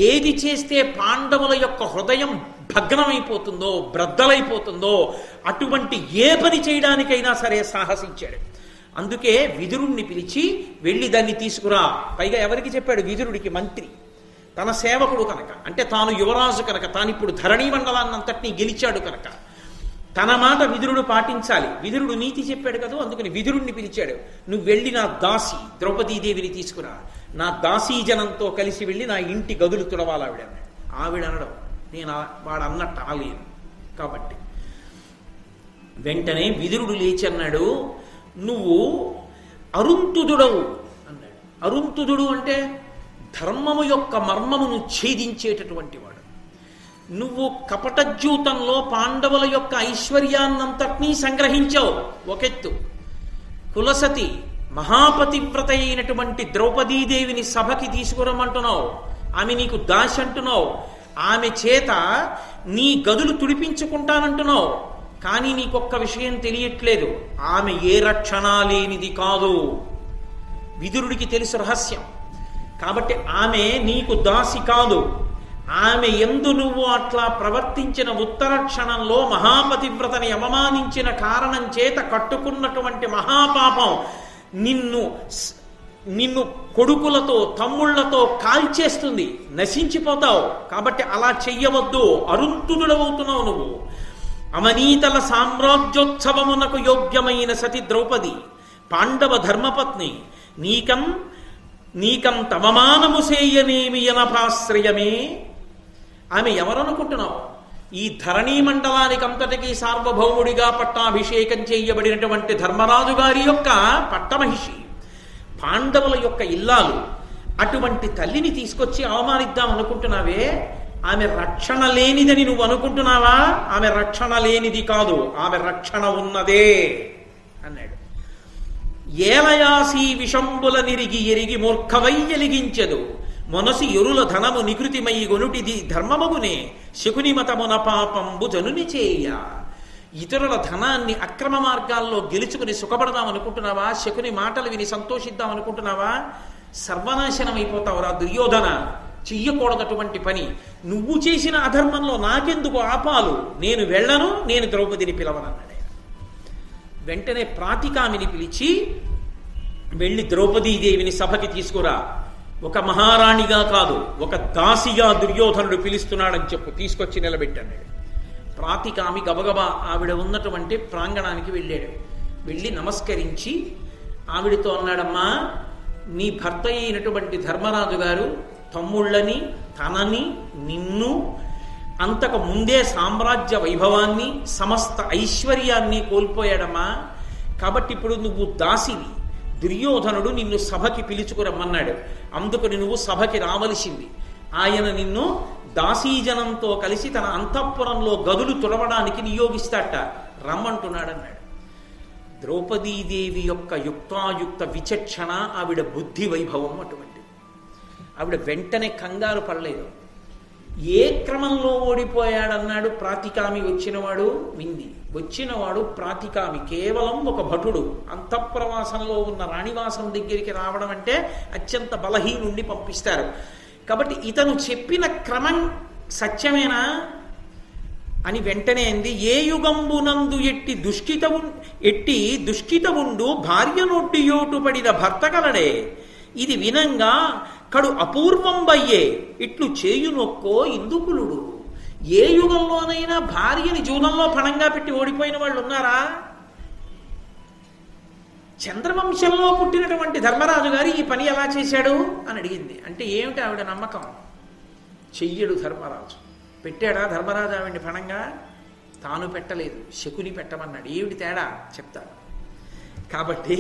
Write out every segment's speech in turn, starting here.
ఏది చేస్తే పాండవుల యొక్క హృదయం భగ్నమైపోతుందో బ్రద్దలైపోతుందో అటువంటి ఏ పని చేయడానికైనా సరే సాహసించాడు. అందుకే విదురుణ్ణి పిలిచి వెళ్ళి దాన్ని తీసుకురా. పైగా ఎవరికి చెప్పాడు? విదురుడికి, మంత్రి, తన సేవకుడు కనుక, అంటే తాను యువరాజు కనుక, తానిప్పుడు ధరణీ మండలాన్నంతటినీ గెలిచాడు కనుక తన మాట విదురుడు పాటించాలి. విదురుడు నీతి చెప్పాడు కదా, అందుకని విదురుణ్ణి పిలిచాడు. నువ్వు వెళ్ళి నా దాసి ద్రౌపదీదేవిని తీసుకురా, నా దాసీజనంతో కలిసి వెళ్ళి నా ఇంటి గదులు తుడవాలి ఆవిడ అన్నాడు. ఆవిడ అనడం నేను వాడు అన్నట్టు అనలేను కాబట్టి వెంటనే విదురుడు లేచి అన్నాడు, నువ్వు అరుంతుదుడవు అన్నాడు. అరుంతుదుడు అంటే ధర్మము యొక్క మర్మమును ఛేదించేటటువంటి వాడు. నువ్వు కపటజ్యూతంలో పాండవుల యొక్క ఐశ్వర్యాన్నంతటినీ సంగ్రహించావు ఒకెత్తు. కులసతి మహాపతివ్రత అయినటువంటి ద్రౌపదీదేవిని సభకి తీసుకురమ్మంటున్నావు, ఆమె నీకు దాసి అంటున్నావు, ఆమె చేత నీ గదులు తుడిపించుకుంటానంటున్నావు. కానీ నీకొక్క విషయం తెలియట్లేదు, ఆమె ఏ రక్షణ లేనిది కాదు. విదురుడికి తెలుసు రహస్యం. కాబట్టి ఆమె నీకు దాసి కాదు. ఆమె యందు నువ్వు అట్లా ప్రవర్తించిన ఉత్తర క్షణంలో మహాపతివ్రతని అవమానించిన కారణం చేత కట్టుకున్నటువంటి మహాపాపం నిన్ను కొడుకులతో తమ్ముళ్లతో కాల్చేస్తుంది, నశించిపోతావు. కాబట్టి అలా చెయ్యవద్దు, అరుంతుడుడవుతున్నావు నువ్వు. అమనీతల సామ్రాజ్యోత్సవమునకు యోగ్యమైన సతి ద్రౌపది, పాండవ ధర్మపత్ని, నీకం తవమానము సేయనేమి అనపాశ్రయమే. ఆమె ఎవరనుకుంటున్నావు? ఈ ధరణీ మండలానికి అంతటికీ సార్వభౌముడిగా పట్టాభిషేకం చేయబడినటువంటి ధర్మరాజు గారి యొక్క పట్టమహిషి, పాండవుల యొక్క ఇల్లాలు. అటువంటి తల్లిని తీసుకొచ్చి అవమానిద్దాం అనుకుంటున్నావే, ఆమె రక్షణ లేనిదని నువ్వు అనుకుంటున్నావా? ఆమె రక్షణ లేనిది కాదు, ఆమె రక్షణ ఉన్నదే అన్నాడు. ఏలయాసీ విషంబుల నిరిగి ఎరిగి మూర్ఖవై ఎలిగించదు, మనసి ఎరుల ధనము నికృతిమై గొనుటిది ధర్మమగునే, శకుని మతమున పాపంబు జనుని చేయ. ఇతరుల ధనాన్ని అక్రమ మార్గాల్లో గెలుచుకుని సుఖపడదాం అనుకుంటున్నావా? శకుని మాటలు విని సంతోషిద్దాం అనుకుంటున్నావా? సర్వనాశనం అయిపోతావురా దుర్యోధన. చెయ్యకూడదటువంటి పని. నువ్వు చేసిన అధర్మంలో నాకెందుకు ఆపాలు? నేను వెళ్ళను, నేను ద్రౌపదిని పిలవనన్నాడు. వెంటనే ప్రాతికామిని పిలిచి వెళ్ళి ద్రౌపదీదేవిని సభకి తీసుకురా. ఒక మహారాణిగా కాదు, ఒక దాసిగా దుర్యోధనుడు పిలుస్తున్నాడని చెప్పు. తీసుకొచ్చి నిలబెట్టాడు. ప్రాతికామి గబగబా ఆవిడ ఉన్నటువంటి ప్రాంగణానికి వెళ్ళాడు. వెళ్ళి నమస్కరించి ఆవిడతో అన్నాడమ్మా, నీ భర్త అయినటువంటి ధర్మరాజు గారు తమ్ముళ్ళని, తనని, నిన్ను, అంతకు ముందే సామ్రాజ్య వైభవాన్ని, సమస్త ఐశ్వర్యాన్ని కోల్పోయాడమ్మా. కాబట్టి ఇప్పుడు నువ్వు దాసివి. దుర్యోధనుడు నిన్ను సభకి పిలుచుకురమ్మన్నాడు, అందుకని నువ్వు సభకి రావలసింది. ఆయన నిన్ను దాసీజనంతో కలిసి తన అంతఃపురంలో గదులు తుడవడానికి నియోగిస్తాట, రమ్మంటున్నాడన్నాడు. ద్రౌపదీదేవి యొక్క యుక్తాయుక్త విచక్షణ, ఆవిడ బుద్ధి వైభవం అటువంటిది. ఆవిడ వెంటనే కంగారు పడలేదు. ఏ క్రమంలో ఓడిపోయాడన్నాడు ప్రాతికామి. వచ్చినవాడు వింది. వచ్చినవాడు ప్రాతికామి కేవలం ఒక భటుడు. అంతఃప్రవాసంలో ఉన్న రాణివాసం దగ్గరికి రావడం అంటే అత్యంత బలహీనుండి పంపిస్తారు. కాబట్టి ఇతను చెప్పిన క్రమం సత్యమేనా అని వెంటనే అంది. ఏ యుగంబునందు ఎట్టి దుష్కితవుండు భార్య నొడ్డియోటు పడిన భర్త కలడే, ఇది వినంగా కడు అపూర్వంబయ్యే ఇట్లు చేయునొక్కో ఇందుకులుడు. ఏ యుగంలోనైనా భార్యని జూదంలో పణంగా పెట్టి ఓడిపోయిన వాళ్ళు ఉన్నారా? చంద్రవంశంలో పుట్టినటువంటి ధర్మరాజు గారు ఈ పని ఎలా చేశాడు అని అడిగింది. అంటే ఏమిటి ఆవిడ నమ్మకం? చెయ్యడు ధర్మరాజు. పెట్టాడా ధర్మరాజు ఆవిడ్ని పణంగా? తాను పెట్టలేదు, శకుని పెట్టమన్నాడు. ఏమిటి తేడా చెప్తాడు. కాబట్టి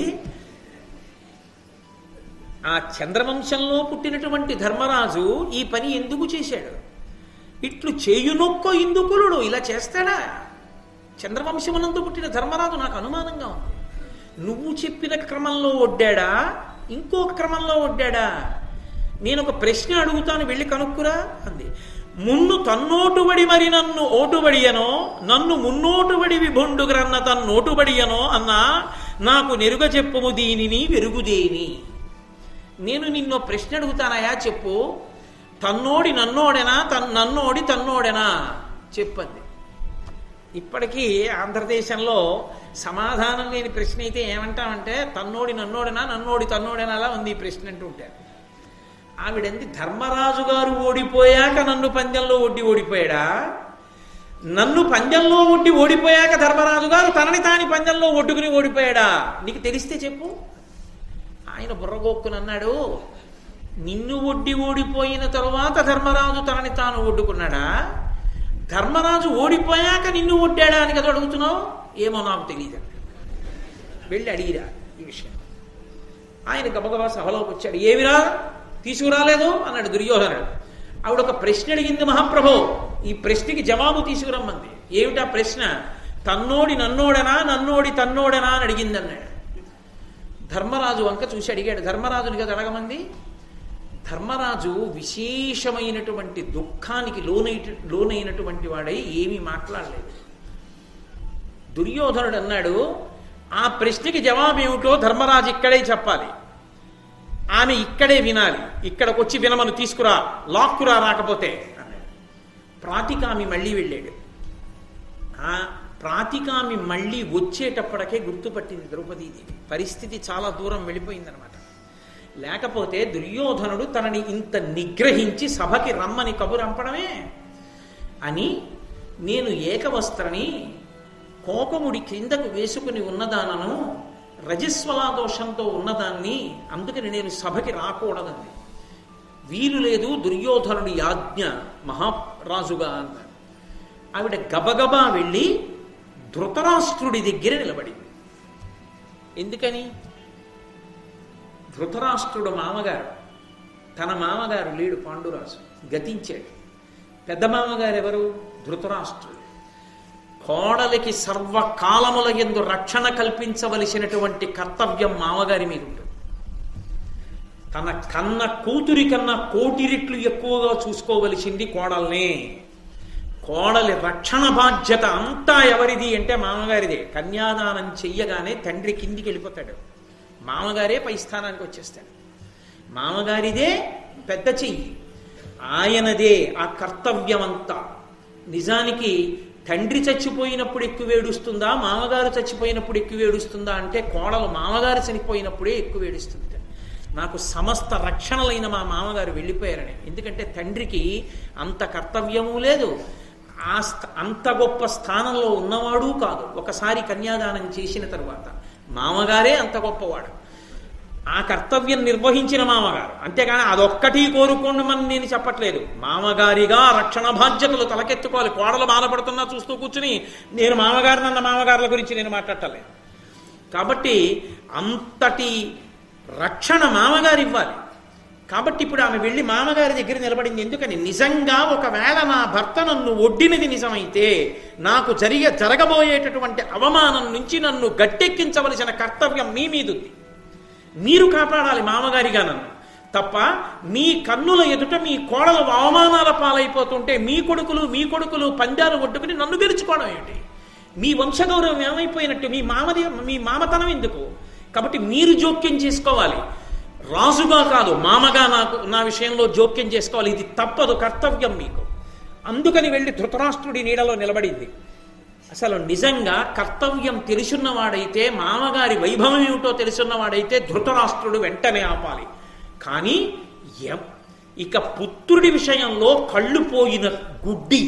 ఆ చంద్రవంశంలో పుట్టినటువంటి ధర్మరాజు ఈ పని ఎందుకు చేశాడు? ఇట్లు చేయునొక్కో ఇందుకులుడు ఇలా చేస్తాడా? చంద్రవంశమునందు పుట్టిన ధర్మరాజు నాకు అనుమానంగా ఉంది. నువ్వు చెప్పిన క్రమంలో ఒడ్డాడా, ఇంకో క్రమంలో ఒడ్డాడా? నేను ఒక ప్రశ్న అడుగుతాను, వెళ్ళి కనుక్కురా అంది. మున్ను తన్నోటుబడి మరి నన్ను ఓటుబడియనో, నన్ను మున్నోటుబడి విభుండుగ్రన్న తన్నోటుబడియనో అన్నా నాకు నెరుగ చెప్పుము దీనిని వెరుగుదేని. నేను నిన్ను ప్రశ్న అడుగుతానయా, చెప్పు. తన్నోడి నన్నోడెనా నన్నోడి తన్నోడెనా చెప్పండి. ఇప్పటికీ ఆంధ్రదేశంలో సమాధానం లేని ప్రశ్న అయితే ఏమంటామంటే తన్నోడి నన్నోడెనా నన్నోడి తన్నోడెనా అలా ఉంది ఈ ప్రశ్న అంటూ ఉంటారు. ఆవిడంది ధర్మరాజు గారు ఓడిపోయాక నన్ను పందెంలో ఒడ్డి ఓడిపోయాడా, నన్ను పందెంలో ఒడ్డి ఓడిపోయాక ధర్మరాజు గారు తనని తాని పందెంలో ఒడ్డుకుని ఓడిపోయాడా? నీకు తెలిస్తే చెప్పు. ఆయన బుర్రగోక్కుని అన్నాడు, నిన్ను ఒడ్డి ఓడిపోయిన తరువాత ధర్మరాజు తనని తాను ఒడ్డుకున్నాడా, ధర్మరాజు ఓడిపోయాక నిన్ను ఒడ్డాడా అని కదా అడుగుతున్నావు? ఏమో నాకు తెలియదు. వెళ్ళి అడిగిరా ఈ విషయం. ఆయన గబగబా సభలోకి వచ్చాడు. ఏమిరా తీసుకురాలేదు అన్నాడు దుర్యోధనుడు. ఆవిడ ఒక ప్రశ్న అడిగింది, మహాప్రభో ఈ ప్రశ్నకి జవాబు తీసుకురమ్మంది. ఏమిటా ప్రశ్న? తన్నోడి నన్నోడనా నన్నోడి తన్నోడనా అని అడిగింది అన్నాడు. ధర్మరాజు వంక చూసి అడిగాడు. ధర్మరాజుని కదా అడగమంది. ధర్మరాజు విశేషమైనటువంటి దుఃఖానికి లోనైనటువంటి వాడై ఏమీ మాట్లాడలేదు. దుర్యోధనుడు అన్నాడు, ఆ ప్రశ్నకి జవాబు ఏమిటో ధర్మరాజు ఇక్కడే చెప్పాలి, ఆమె ఇక్కడే వినాలి, ఇక్కడికి వచ్చి వినమను, తీసుకురా, లాక్కురా రాకపోతే అన్నాడు. ప్రాతికామి మళ్ళీ వెళ్ళాడు. ఆ ప్రాతికామి మళ్ళీ వచ్చేటప్పటికే గుర్తుపట్టింది ద్రౌపదీదేవి. పరిస్థితి చాలా దూరం వెళ్ళిపోయిందనమాట. లేకపోతే దుర్యోధనుడు తనని ఇంత నిగ్రహించి సభకి రమ్మని కబురంపడమే అని, నేను ఏకవస్త్రని కోకముడి క్రిందకు వేసుకుని ఉన్నదానను, రజస్వలా దోషంతో ఉన్నదాన్ని, అందుకని నేను సభకి రాకూడదండి. వీలు లేదు, దుర్యోధనుడి యాజ్ఞ మహారాజుగా అన్నాడు. ఆవిడ గబగబా వెళ్ళి ధృతరాష్ట్రుడి దగ్గర నిలబడింది. ఎందుకని? ధృతరాష్ట్రుడు మామగారు, తన మామగారు లేడు, పాండురాజు గతించాడు. పెద్ద మామగారు ఎవరు? ధృతరాష్ట్రుడు. కోడలికి సర్వకాలముల యందు రక్షణ కల్పించవలసినటువంటి కర్తవ్యం మామగారి మీద ఉంటుంది. తన కన్న కూతురి కన్నా కోటి రెట్లు ఎక్కువగా చూసుకోవలసింది కోడల్నే. కోడలి రక్షణ బాధ్యత అంతా ఎవరిది అంటే మామగారిదే. కన్యాదానం చెయ్యగానే తండ్రి కిందికి వెళ్ళిపోతాడు, మామగారే పై స్థానానికి వచ్చేస్తాడు. మామగారిదే పెద్ద చెయ్యి, ఆయనదే ఆ కర్తవ్యం అంతా. నిజానికి తండ్రి చచ్చిపోయినప్పుడు ఎక్కువ ఏడుస్తుందా, మామగారు చచ్చిపోయినప్పుడు ఎక్కువ ఏడుస్తుందా అంటే కోడలు మామగారు చనిపోయినప్పుడే ఎక్కువ ఏడుస్తుంది. నాకు సమస్త రక్షణలైన మా మామగారు వెళ్ళిపోయారని. ఎందుకంటే తండ్రికి అంత కర్తవ్యము లేదు, అంత గొప్ప స్థానంలో ఉన్నవాడు కాదు. ఒకసారి కన్యాదానం చేసిన తరువాత మామగారే అంత గొప్పవాడు, ఆ కర్తవ్యం నిర్వహించిన మామగారు. అంతేగాని అదొక్కటి కోరుకోండి నేను చెప్పట్లేదు. మామగారిగా రక్షణ బాధ్యతలు తలకెత్తుకోవాలి. కోడలు బాధపడుతున్నా చూస్తూ కూర్చుని నేను మామగారిని అన్న మామగారుల గురించి నేను మాట్లాడలేదు. కాబట్టి అంతటి రక్షణ మామగారు ఇవ్వాలి. కాబట్టి ఇప్పుడు ఆమె వెళ్ళి మామగారి దగ్గర నిలబడింది. ఎందుకని? నిజంగా ఒకవేళ నా భర్త నన్ను ఒడ్డినది నిజమైతే నాకు జరగబోయేటటువంటి అవమానం నుంచి నన్ను గట్టెక్కించవలసిన కర్తవ్యం మీ మీద ఉంది. మీరు కాపాడాలి మామగారిగా నన్ను తప్ప, మీ కన్నుల ఎదుట మీ కోడలు అవమానాల పాలైపోతుంటే మీ కొడుకులు పందాలు ఒడ్డుకుని నన్ను గెలుచుకోవడం ఏంటి? మీ వంశగౌరవం ఏమైపోయినట్టు? మీ మామతనం ఎందుకు? కాబట్టి మీరు జోక్యం చేసుకోవాలి. రాజుగా కాదు, మామగా నా విషయంలో జోక్యం చేసుకోవాలి. ఇది తప్పదు, కర్తవ్యం మీకు. అందుకని వెళ్ళి ధృతరాష్ట్రుడి నీడలో నిలబడింది. అసలు నిజంగా కర్తవ్యం తెలుసున్నవాడైతే, మామగారి వైభవం ఏమిటో తెలుసున్నవాడైతే ధృతరాష్ట్రుడు వెంటనే ఆపాలి. కానీ ఇక పుత్రుడి విషయంలో కళ్ళు పోయిన గుడ్డి,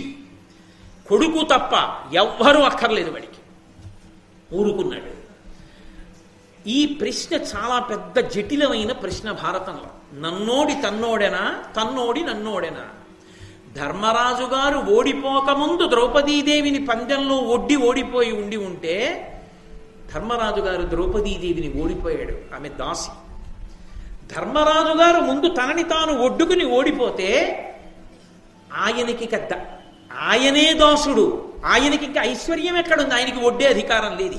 కొడుకు తప్ప ఎవ్వరూ అక్కర్లేదు వాడికి, ఊరుకున్నాడు. ఈ ప్రశ్న చాలా పెద్ద జటిలమైన ప్రశ్న భారతంలో. నన్నోడి తన్నోడెనా, తన్నోడి నన్నోడెనా? ధర్మరాజు గారు ఓడిపోకముందు ద్రౌపదీదేవిని పందెంలో ఓడిపోయి ఉంటే ధర్మరాజు గారు ద్రౌపదీదేవిని ఓడిపోయాడు, ఆమె దాసి. ధర్మరాజు గారు ముందు తనని తాను ఒడ్డుకుని ఓడిపోతే ఆయనే దాసుడు, ఆయనకి ఇంకా ఐశ్వర్యం ఎక్కడుంది? ఆయనకి ఒడ్డే అధికారం లేదు.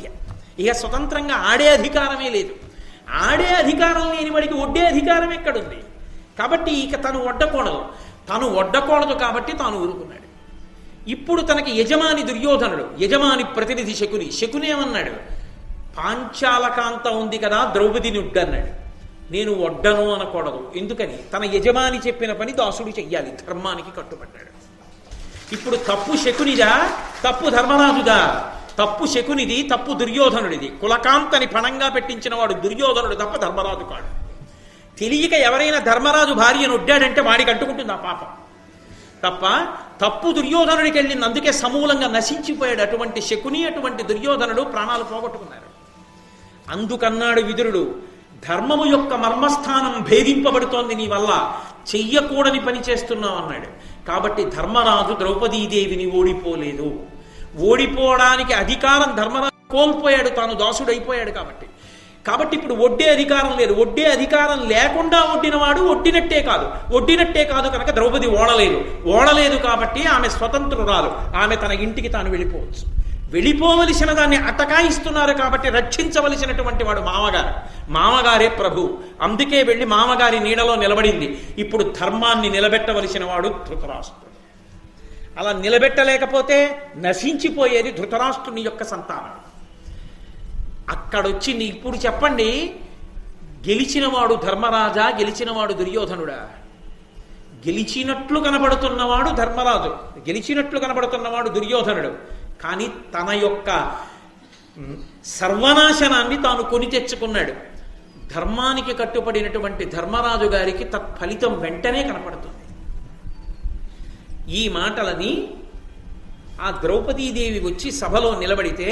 ఇక స్వతంత్రంగా ఆడే అధికారమే లేదు. ఆడే అధికారం లేని వాడికి ఒడ్డే అధికారం ఎక్కడుంది? కాబట్టి ఇక తను ఒడ్డకూడదు కాబట్టి తాను ఊరుకున్నాడు. ఇప్పుడు తనకి యజమాని దుర్యోధనుడు, యజమాని ప్రతినిధి శకుని. శకుని ఏమన్నాడు? పాంచాలకాంత ఉంది కదా, ద్రౌపదిని ఉడ్డన్నాడు. నేను వడ్డను అనకూడదు. ఎందుకని? తన యజమాని చెప్పిన పని దాసుడు చెయ్యాలి, ధర్మానికి కట్టుబడ్డాడు. ఇప్పుడు తప్పు శకునిదా, తప్పు ధర్మరాజుదా? తప్పు శకునిది, తప్పు దుర్యోధనుడిది. కులకాంతని పణంగా పెట్టించిన వాడు దుర్యోధనుడు తప్ప ధర్మరాజు కాడు. తెలియక ఎవరైనా ధర్మరాజు భార్యను ఒడ్డాడంటే వాడికి అంటుకుంటుంది ఆ పాపం తప్ప తప్పు దుర్యోధనుడికి వెళ్ళింది. అందుకే సమూలంగా నశించిపోయాడు అటువంటి శకుని, అటువంటి దుర్యోధనుడు ప్రాణాలు పోగొట్టుకున్నారు. అందుకన్నాడు విదురుడు, ధర్మము యొక్క మర్మస్థానం భేదింపబడుతోంది నీ వల్ల, చెయ్యకూడని పని చేస్తున్నావు అన్నాడు. కాబట్టి ధర్మరాజు ద్రౌపదీదేవిని ఓడిపోలేదు. ఓడిపోవడానికి అధికారం ధర్మరాజు కోల్పోయాడు, తాను దాసుడైపోయాడు. కాబట్టి ఇప్పుడు ఒడ్డే అధికారం లేదు. ఒడ్డే అధికారం లేకుండా ఒడ్డినవాడు ఒడ్డినట్టే కాదు కనుక ద్రౌపది ఓడలేదు కాబట్టి ఆమె స్వతంత్రురాలు. ఆమె తన ఇంటికి తాను వెళ్ళిపోవచ్చు. వెళ్ళిపోవలసిన దాన్ని అటకాయిస్తున్నారు కాబట్టి రక్షించవలసినటువంటి వాడు మామగారే ప్రభు. అందుకే వెళ్ళి మామగారి నీడలో నిలబడింది. ఇప్పుడు ధర్మాన్ని నిలబెట్టవలసిన వాడు ధృతరాష్ట్రుడు. అలా నిలబెట్టలేకపోతే నశించిపోయేది ధృతరాష్ట్రుని యొక్క సంతానం. అక్కడొచ్చింది. ఇప్పుడు చెప్పండి, గెలిచినవాడు ధర్మరాజా, గెలిచినవాడు దుర్యోధనుడా? గెలిచినట్లు కనబడుతున్నవాడు ధర్మరాజు, గెలిచినట్లు కనబడుతున్నవాడు దుర్యోధనుడు. కానీ తన యొక్క సర్వనాశనాన్ని తాను కొని తెచ్చుకున్నాడు. ధర్మానికి కట్టుబడినటువంటి ధర్మరాజు గారికి తత్ఫలితం వెంటనే కనపడుతుంది. ఈ మాటలని ఆ ద్రౌపదీదేవి వచ్చి సభలో నిలబడితే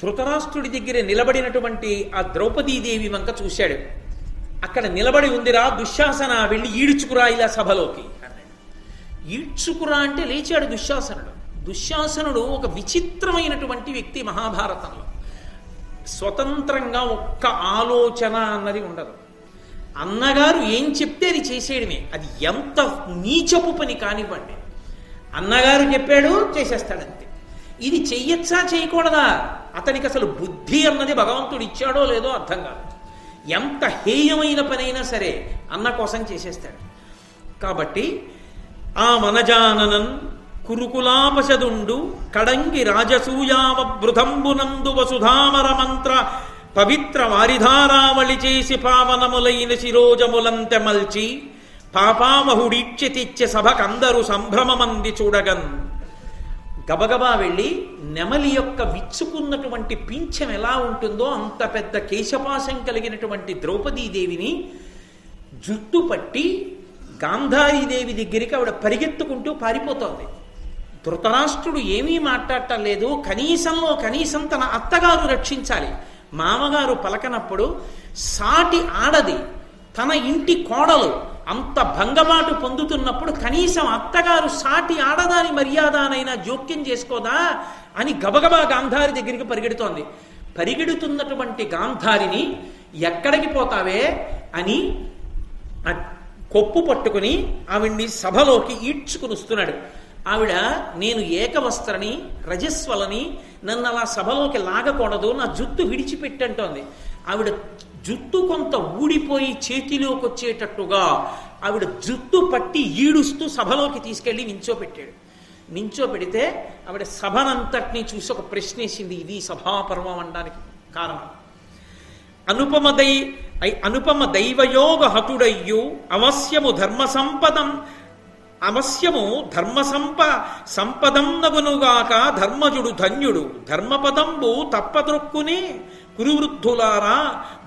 ధృతరాష్ట్రుడి దగ్గర నిలబడినటువంటి ఆ ద్రౌపదీదేవి వంక చూశాడు. అక్కడ నిలబడి ఉందిరా దుశ్శాసన, వెళ్ళి ఈడ్చుకురా ఇలా సభలోకి అన్నాడు. ఈడ్చుకురా అంటే లేచాడు దుశ్శాసనుడు. దుశ్శాసనుడు ఒక విచిత్రమైనటువంటి వ్యక్తి. మహాభారతంలో స్వతంత్రంగా ఒక్క ఆలోచన అన్నది ఉండదు. అన్నగారు ఏం చెప్తే అది చేసేయడమే. అది ఎంత నీచపు పని కానివ్వండి, అన్నగారు చెప్పాడు చేసేస్తాడంతే. ఇది చెయ్యొచ్చా చేయకూడదా? అతనికి అసలు బుద్ధి అన్నది భగవంతుడు ఇచ్చాడో లేదో అర్థం కాదు. ఎంత హేయమైన పనైనా సరే అన్న కోసం చేసేస్తాడు. కాబట్టి ఆ మనజాననన్ కురుకులాపశదుండు కడంగి రాజసూయావ బృధంబునందు వసుధామర మంత్ర పవిత్ర వారిధారావళి చేసి పావనములైన శిరోజములంతెమల్చి పాపామహుడీడ్చి తెచ్చే సభకందరూ సంభ్రమమంది చూడగన్. గబగబా వెళ్ళి నెమలి యొక్క విచ్చుకున్నటువంటి పింఛం ఎలా ఉంటుందో అంత పెద్ద కేశపాశం కలిగినటువంటి ద్రౌపదీదేవిని జుట్టు పట్టి గాంధారీదేవి దగ్గరికి ఆవిడ పరిగెత్తుకుంటూ పారిపోతోంది. ధృతరాష్ట్రుడు ఏమీ మాట్లాడటం లేదు. కనీసంలో కనీసం తన అత్తగారు రక్షించాలి. మామగారు పలకనప్పుడు సాటి ఆడది, తన ఇంటి కోడలు అంత భంగబాటు పొందుతున్నప్పుడు కనీసం అత్తగారు సాటి ఆడదాని మర్యాదనైనా జోక్యం చేసుకోదా అని గబగబా గాంధారి దగ్గరికి పరిగెడుతోంది. పరిగెడుతున్నటువంటి గాంధారిని ఎక్కడికి పోతావే అని కొప్పు పట్టుకుని ఆవిడ్ని సభలోకి ఈడ్చుకుని వస్తున్నాడు. ఆవిడ నేను ఏకవస్త్రని రజస్వలని, నన్ను అలా సభలోకి లాగకూడదు, నా జుట్టు విడిచిపెట్టంటోంది. ఆవిడ జుట్టు కొంత ఊడిపోయి చేతిలోకి వచ్చేటట్టుగా ఆవిడ జుట్టు పట్టి ఈడుస్తూ సభలోకి తీసుకెళ్లి నించోపెట్టాడు. నించోపెడితే ఆవిడ సభనంతటినీ చూసి ఒక ప్రశ్న వేసింది. ఇది సభాపర్వం అనడానికి కారణం. అనుపమ దైవయోగ హతుడయ్యు అవశ్యము ధర్మ సంపదం నగునుగాక ధర్మజుడు ధన్యుడు ధర్మపదంబు తప్పదొక్కునే కురువృద్ధులారా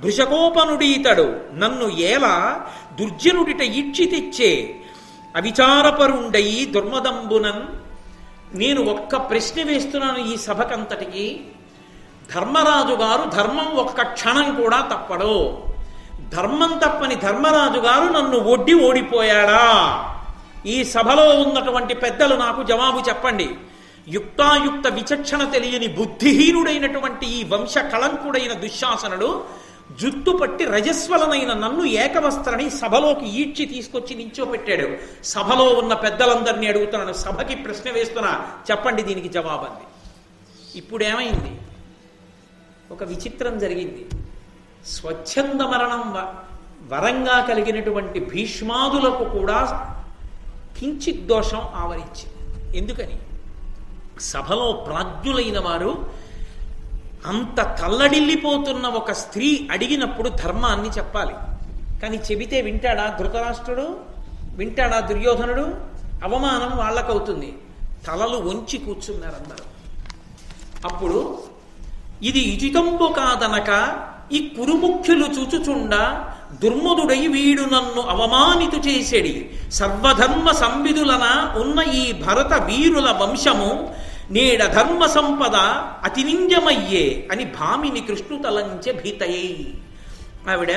భృషకోపనుడీతడు నన్ను ఏలా దుర్జనుడిట ఈడ్చి తెచ్చే అవిచారపరుండయి దుర్మదంబునన్. నేను ఒక్క ప్రశ్న వేస్తున్నాను ఈ సభకంతటికి. ధర్మరాజు గారు ధర్మం ఒక్క క్షణం కూడా తప్పడు. ధర్మం తప్పని ధర్మరాజు గారు నన్ను ఒడ్డి ఓడిపోయాడా? ఈ సభలో ఉన్నటువంటి పెద్దలు నాకు జవాబు చెప్పండి. యుక్తాయుక్త విచక్షణ తెలియని బుద్ధిహీనుడైనటువంటి ఈ వంశ కళంకుడైన దుశ్శాసనుడు జుట్టు పట్టి రజస్వలనైన నన్ను ఏకవస్త్రని సభలోకి ఈడ్చి తీసుకొచ్చి నించోపెట్టాడు. సభలో ఉన్న పెద్దలందరినీ అడుగుతున్నాను, సభకి ప్రశ్న వేస్తున్నా, చెప్పండి దీనికి జవాబంది. ఇప్పుడేమైంది? ఒక విచిత్రం జరిగింది. స్వచ్ఛంద మరణం వరంగా కలిగినటువంటి భీష్మాదులకు కూడా కించిత్ దోషం ఆవరించింది. ఎందుకని? సభలో ప్రాజ్ఞులైన వారు అంత తల్లడిల్లిపోతున్న ఒక స్త్రీ అడిగినప్పుడు ధర్మాన్ని చెప్పాలి. కానీ చెబితే వింటాడా ధృతరాష్ట్రుడు, వింటాడా దుర్యోధనుడు? అవమానం వాళ్ళకవుతుంది. తలలు వంచి కూర్చున్నారు అందరూ. అప్పుడు ఇది ఉచితంబు కాదనక ఈ కురుముఖ్యులు చూచుచుండ దుర్ముదుడై వీడు నన్ను అవమానితు చేసేడి సర్వధర్మ సంవిధులన ఉన్న ఈ భరత వీరుల వంశము నేడ ధర్మ సంపద అతినింజమయ్యే అని భామిని కృష్ణుతలంచె భీతయై. ఆవిడ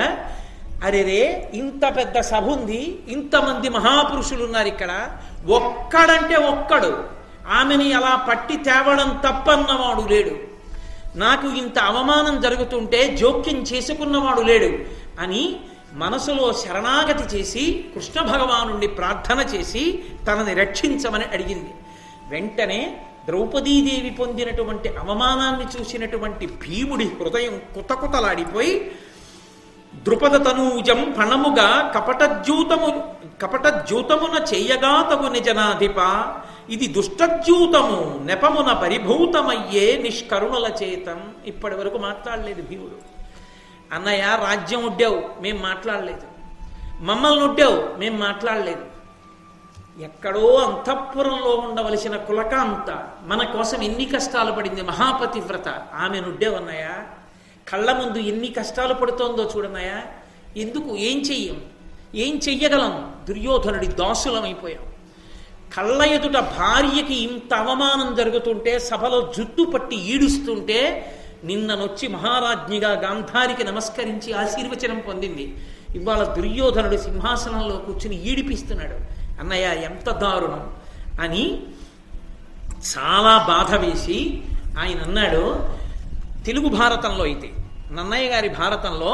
అరేరే, ఇంత పెద్ద సభ ఉంది, ఇంతమంది మహాపురుషులు ఉన్నారు ఇక్కడ, ఒక్కడంటే ఒక్కడు ఆమెని అలా పట్టి తేవడం తప్పన్నవాడు లేడు, నాకు ఇంత అవమానం జరుగుతుంటే జోక్యం చేసుకున్నవాడు లేడు అని మనసులో శరణాగతి చేసి కృష్ణ భగవానుణ్ణి ప్రార్థన చేసి తనని రక్షించమని అడిగింది. వెంటనే ద్రౌపదీదేవి పొందినటువంటి అవమానాన్ని చూసినటువంటి భీముడి హృదయం కుతకుతలాడిపోయి ద్రుపద తనూజం పణముగా కపటజ్యూతమున చేయగా తగు నిజనాధిప ఇది దుష్టజ్యూతము నెపమున పరిభూతమయ్యే నిష్కరుణుల చేతం. ఇప్పటి వరకు మాట్లాడలేదు భీముడు. అన్నయ్య రాజ్యం ఉడ్డావు, మేం మాట్లాడలేదు. మమ్మల్ని ఉడ్డావు, మేం మాట్లాడలేదు. ఎక్కడో అంతఃపురంలో ఉండవలసిన కులకాంత మన కోసం ఎన్ని కష్టాలు పడింది, మహాపతివ్రత, ఆమె నుడ్డావన్నయ్య. కళ్ళ ముందు ఎన్ని కష్టాలు పడుతోందో చూడన్నయ్య. ఎందుకు? ఏం చెయ్యగలం? దుర్యోధనుడి దాసులమైపోయాం. కళ్ళ ఎదుట భార్యకి ఇంత అవమానం జరుగుతుంటే, సభలో జుట్టు పట్టి ఈడుస్తుంటే నిన్ననొచ్చి మహారాజ్ఞిగా గాంధారికి నమస్కరించి ఆశీర్వచనం పొందింది. ఇవాళ దుర్యోధనుడు సింహాసనంలో కూర్చుని ఈడిపిస్తున్నాడు. అన్నయ్య ఎంత దారుణం అని చాలా బాధ వేసి ఆయన అన్నాడు. తెలుగు భారతంలో అయితే, నన్నయ్య గారి భారతంలో,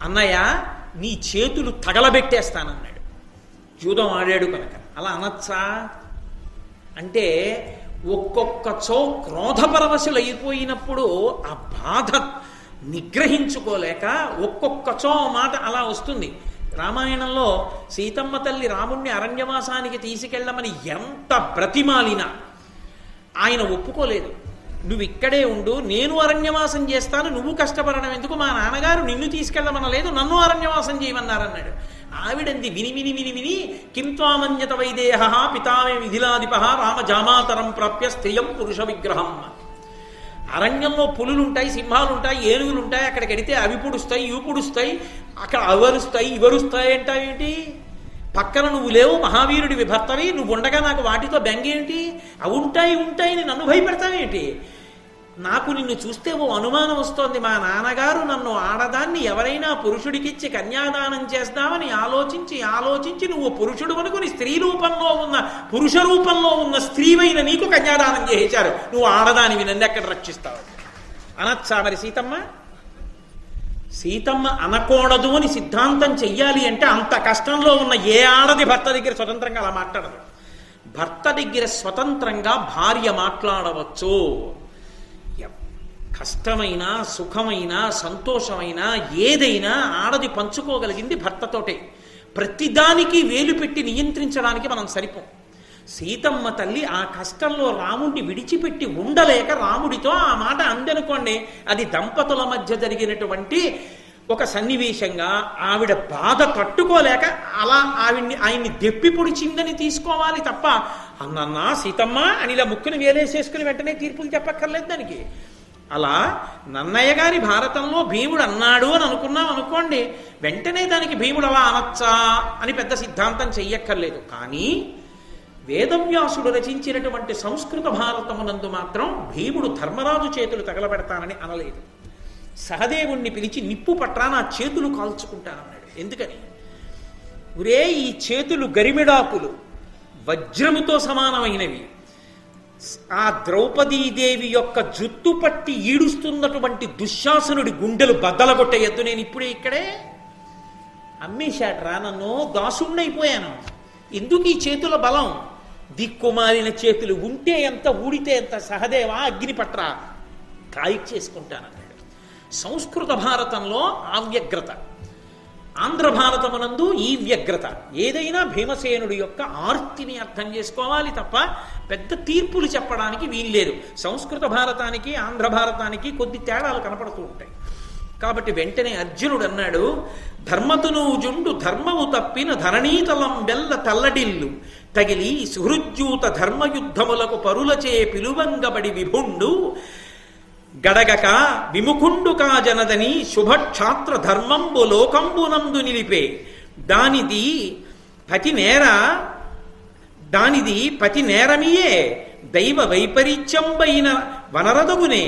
అన్నయ్య నీ చేతులు తగలబెట్టేస్తానన్నాడు. జూదం ఆడాడు కనుక. అలా అనొచ్చా అంటే, ఒక్కొక్కచో క్రోధపరవశులు అయిపోయినప్పుడు ఆ బాధ నిగ్రహించుకోలేక ఒక్కొక్కచో మాట అలా వస్తుంది. రామాయణంలో సీతమ్మ తల్లి రాముణ్ణి అరణ్యవాసానికి తీసుకెళ్ళమని ఎంత బ్రతిమాలినా ఆయన ఒప్పుకోలేదు. నువ్వు ఇక్కడే ఉండు, నేను అరణ్యవాసం చేస్తాను, నువ్వు కష్టపడడం ఎందుకు, మా నాన్నగారు నిన్ను తీసుకెళ్ళమనలేదు, నన్ను అరణ్యవాసం చేయమన్నారన్నాడు. ఆవిడంది విని విని విని విని కింత్వామన్యత వైదేహ పితామే మిథిలాధిప రామజామాతరం ప్రాప్య స్త్రియం పురుష విగ్రహం. అరణ్యంలో పులులుంటాయి, సింహాలుంటాయి, ఏనుగులుంటాయి, అక్కడికి వెడితే అవి పుడుస్తాయి, ఇవి పుడుస్తాయి, అక్కడ అవరుస్తాయి ఇవరుస్తాయి అంటావేంటి? పక్కన నువ్వు లేవు, మహావీరుడి విభర్తవి, నువ్వు ఉండగా నాకు వాటితో బెంగేంటి? అవి ఉంటాయి ఉంటాయి నన్ను భయపెడతావేంటి? నాకు నిన్ను చూస్తే ఓ అనుమానం వస్తోంది, మా నాన్నగారు నన్ను ఆడదాన్ని ఎవరైనా పురుషుడికిచ్చి కన్యాదానం చేస్తామని ఆలోచించి నువ్వు పురుషుడు అనుకుని స్త్రీ రూపంలో ఉన్న పురుష రూపంలో ఉన్న స్త్రీవైన నీకు కన్యాదానం చేశారు, నువ్వు ఆడదానివి, నన్ను ఎక్కడ రక్షిస్తావు అనొచ్చా? మరి సీతమ్మ అనకూడదు అని సిద్ధాంతం చెయ్యాలి అంటే అంత కష్టంలో ఉన్న ఏ ఆడది భర్త దగ్గర స్వతంత్రంగా అలా మాట్లాడదు. భర్త దగ్గర స్వతంత్రంగా భార్య మాట్లాడవచ్చు. కష్టమైన, సుఖమైన, సంతోషమైన ఏదైనా ఆడది పంచుకోగలిగింది భర్తతోటే. ప్రతిదానికి వేలు పెట్టి నియంత్రించడానికి మనం సరిపోం. సీతమ్మ తల్లి ఆ కష్టంలో రాముడిని విడిచిపెట్టి ఉండలేక రాముడితో ఆ మాట అందనుకోండి, అది దంపతుల మధ్య జరిగినటువంటి ఒక సన్నివేశంగా ఆవిడ బాధ తట్టుకోలేక అలా ఆయన్ని దెప్పి పొడిచిందని తీసుకోవాలి తప్ప, అన్నన్నా సీతమ్మ అని ఇలా ముక్కుని వేలేసేసుకుని వెంటనే తీర్పులు చెప్పక్కర్లేదు దానికి. అలా నన్నయ్య గారి భారతంలో భీముడు అన్నాడు అని అనుకున్నాం అనుకోండి, వెంటనే దానికి భీముడు అలా అనొచ్చా అని పెద్ద సిద్ధాంతం చెయ్యక్కర్లేదు. కానీ వేదవ్యాసుడు రచించినటువంటి సంస్కృత భారతమునందు మాత్రం భీముడు ధర్మరాజు చేతులు తగలబెడతానని అనలేదు. సహదేవుణ్ణి పిలిచి నిప్పు పట్రా నా చేతులు కాల్చుకుంటానన్నాడు. ఎందుకని? ఒరే, ఈ చేతులు గరిమిడాకులు, వజ్రముతో సమానమైనవి. ఆ ద్రౌపదీదేవి యొక్క జుట్టు పట్టి ఈడుస్తున్నటువంటి దుశ్శాసనుడి గుండెలు బద్దలగొట్టేయద్దు, నేను ఇప్పుడే ఇక్కడే అమ్మేశాడ్రా, నన్ను దాసుణ్ణైపోయాను. ఎందుకు ఈ చేతుల బలం? దిక్కుమాలిన చేతులు ఉంటే ఎంత, ఊడితే ఎంత. సహదేవా అగ్నిపట్రా, కాయి చేసుకుంటానన్నాడు. సంస్కృత భారతంలో ఆవ్యగ్రత, ఆంధ్ర భారతమునందు ఈ వ్యగ్రత, ఏదైనా భీమసేనుడి యొక్క ఆర్తిని అర్థం చేసుకోవాలి తప్ప పెద్ద తీర్పులు చెప్పడానికి వీల్లేదు. సంస్కృత భారతానికి ఆంధ్ర భారతానికి కొద్ది తేడాలు కనపడుతూ ఉంటాయి. కాబట్టి వెంటనే అర్జునుడు అన్నాడు, ధర్మతనూజుండు ధర్మము తప్పిన ధరణీతలం బెల్ల తల్లడిల్లు తగిలి సుహృజ్యూత ధర్మయుద్ధములకు పరులచే పిలువంగబడి విభుండు గడగక విముఖుండు కాజనదని శుభక్షాత్ర ధర్మంబు లోకంబునందు నిలిపే దానిది పతి నేరమియే దైవ వైపరీత్యంబైన వనరదగునే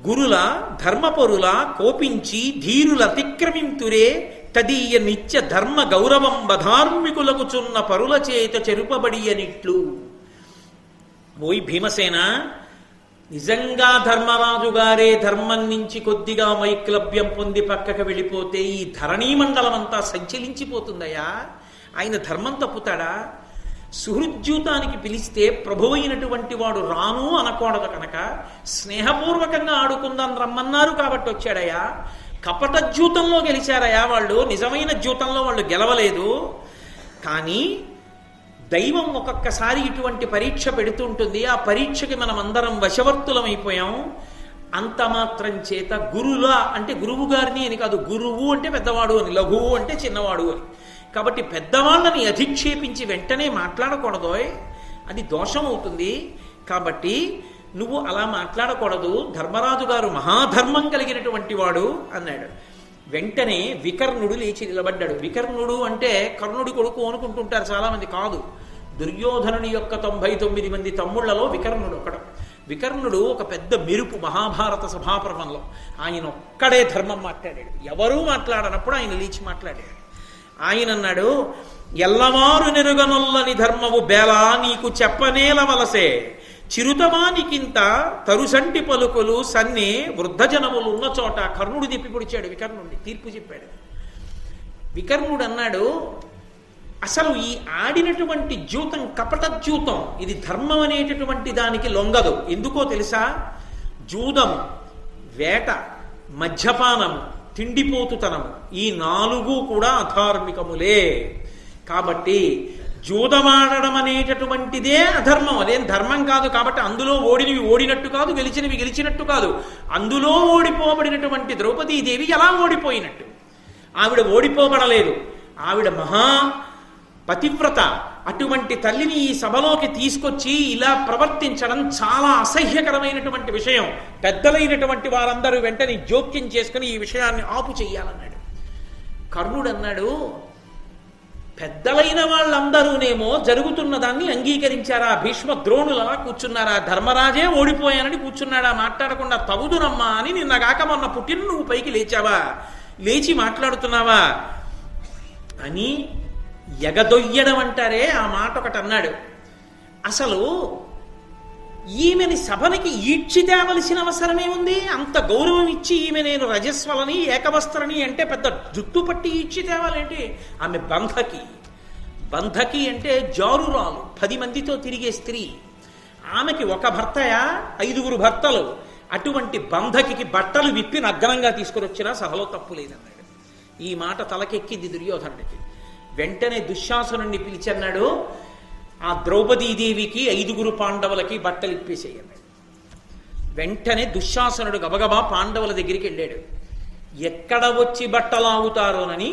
గురుల ధర్మపరుల కోపించి ధీరుల అతిక్రమింతురే తదీయ నిత్య ధర్మ గౌరవంబ ధార్మికులకు చున్న పరుల చేత చెరుపబడి అనిట్లు. ఓయ్ భీమసేన, నిజంగా ధర్మరాజు గారే ధర్మం నుంచి కొద్దిగా వైక్లభ్యం పొంది పక్కకు వెళ్ళిపోతే ఈ ధరణీ మండలం అంతా సంచలించిపోతుందయా. ఆయన ధర్మం తప్పుతాడా? సుహృద్యూతానికి పిలిస్తే ప్రభు అయినటువంటి వాడు రాను అనకూడదు కనుక స్నేహపూర్వకంగా ఆడుకుందాం రమ్మన్నారు కాబట్టి వచ్చాడయా. కపట జ్యూతంలో గెలిచారయా వాళ్ళు, నిజమైన జ్యూతంలో వాళ్ళు గెలవలేదు. కానీ దైవం ఒక్కొక్కసారి ఇటువంటి పరీక్ష పెడుతుంటుంది. ఆ పరీక్షకి మనం అందరం వశవర్తులమైపోయాం. అంత మాత్రం చేత గురులా అంటే గురువు గారిని అని కాదు, గురువు అంటే పెద్దవాడు అని, లఘువు అంటే చిన్నవాడు అని. కాబట్టి పెద్దవాళ్ళని అధిక్షేపించి వెంటనే మాట్లాడకూడదు, అది దోషం అవుతుంది. కాబట్టి నువ్వు అలా మాట్లాడకూడదు, ధర్మరాజు గారు మహాధర్మం కలిగినటువంటి వాడు అన్నాడు. వెంటనే వికర్ణుడు లేచి నిలబడ్డాడు. వికర్ణుడు అంటే కర్ణుడి కొడుకు అనుకుంటుంటారు చాలామంది, కాదు. దుర్యోధనుని యొక్క 99 మంది తమ్ముళ్లలో వికర్ణుడు ఒకడు. వికర్ణుడు ఒక పెద్ద మెరుపు మహాభారత సభాపర్వంలో. ఆయన ఒక్కడే ధర్మం మాట్లాడాడు, ఎవరూ మాట్లాడనప్పుడు ఆయన లేచి మాట్లాడాడు. ఆయన అన్నాడు, ఎల్లవారు నెరుగనొల్లని ధర్మము బేలా నీకు చెప్పనేలవలసే చిరుతమానికింత తరుసంటి పలుకులు సన్నే వృద్ధజనములు ఉన్న చోట. కర్ణుడు తిప్పి పొడిచాడు వికర్ణుడిని, తీర్పు చెప్పాడు. వికర్ణుడు అన్నాడు, అసలు ఈ ఆడినటువంటి జ్యూతం కపట జ్యూతం, ఇది ధర్మం అనేటటువంటి దానికి లొంగదు. ఎందుకో తెలుసా? జూదము, వేట, మద్యపానము, తిండిపోతుతనము, ఈ 4 కూడా అధార్మికములే. కాబట్టి జూదమాడడం అనేటటువంటిదే అధర్మం, అదేం ధర్మం కాదు. కాబట్టి అందులో ఓడినవి ఓడినట్టు కాదు, గెలిచినవి గెలిచినట్టు కాదు. అందులో ఓడిపోబడినటువంటి ద్రౌపదీదేవి ఎలా ఓడిపోయినట్టు? ఆవిడ ఓడిపోబడలేదు, ఆవిడ మహా పతివ్రత. అటువంటి తల్లిని ఈ సభలోకి తీసుకొచ్చి ఇలా ప్రవర్తించడం చాలా అసహ్యకరమైనటువంటి విషయం. పెద్దలైనటువంటి వారందరూ వెంటనే జోక్యం చేసుకుని ఈ విషయాన్ని ఆపు చెయ్యాలన్నాడు. కర్ణుడు అన్నాడు, పెద్దలైన వాళ్ళందరూనేమో జరుగుతున్న దాన్ని అంగీకరించారా? భీష్మ ద్రోణులు అలా కూర్చున్నారా? ధర్మరాజే ఓడిపోయానని కూర్చున్నాడా? మాట్లాడకుండా తగుదునమ్మా అని నిన్నగాక మొన్న పుట్టిన నువ్వు పైకి లేచావా? లేచి మాట్లాడుతున్నావా అని ఎగదొయ్యడం అంటారే, ఆ మాట ఒకటి అన్నాడు. అసలు ఈమెని సభనికి ఈడ్చి తేవలసిన అవసరమే ఉంది? అంత గౌరవం ఇచ్చి ఈమె నేను రజస్వలని ఏకవస్త్రని అంటే పెద్ద జుట్టు పట్టి ఈడ్చి తేవాలేంటి? ఆమె బంధకి అంటే జారురాలు, 10 మందితో తిరిగే స్త్రీ. ఆమెకి ఒక భర్తయా? 5 భర్తలు. అటువంటి బంధకి బట్టలు విప్పి నగ్నంగా తీసుకుని సభలో తప్పు లేదన్నాడు. ఈ మాట తలకెక్కింది దుర్యోధనుడికి. వెంటనే దుశ్శాసనుడిని పిలిచన్నాడు, ఆ ద్రౌపదీదేవికి 5 పాండవులకి బట్టలు ఇప్పేసేయన్నాడు. వెంటనే దుశ్శాసనుడు గబగబా పాండవుల దగ్గరికి వెళ్ళాడు. ఎక్కడ వచ్చి బట్టలాగుతారోనని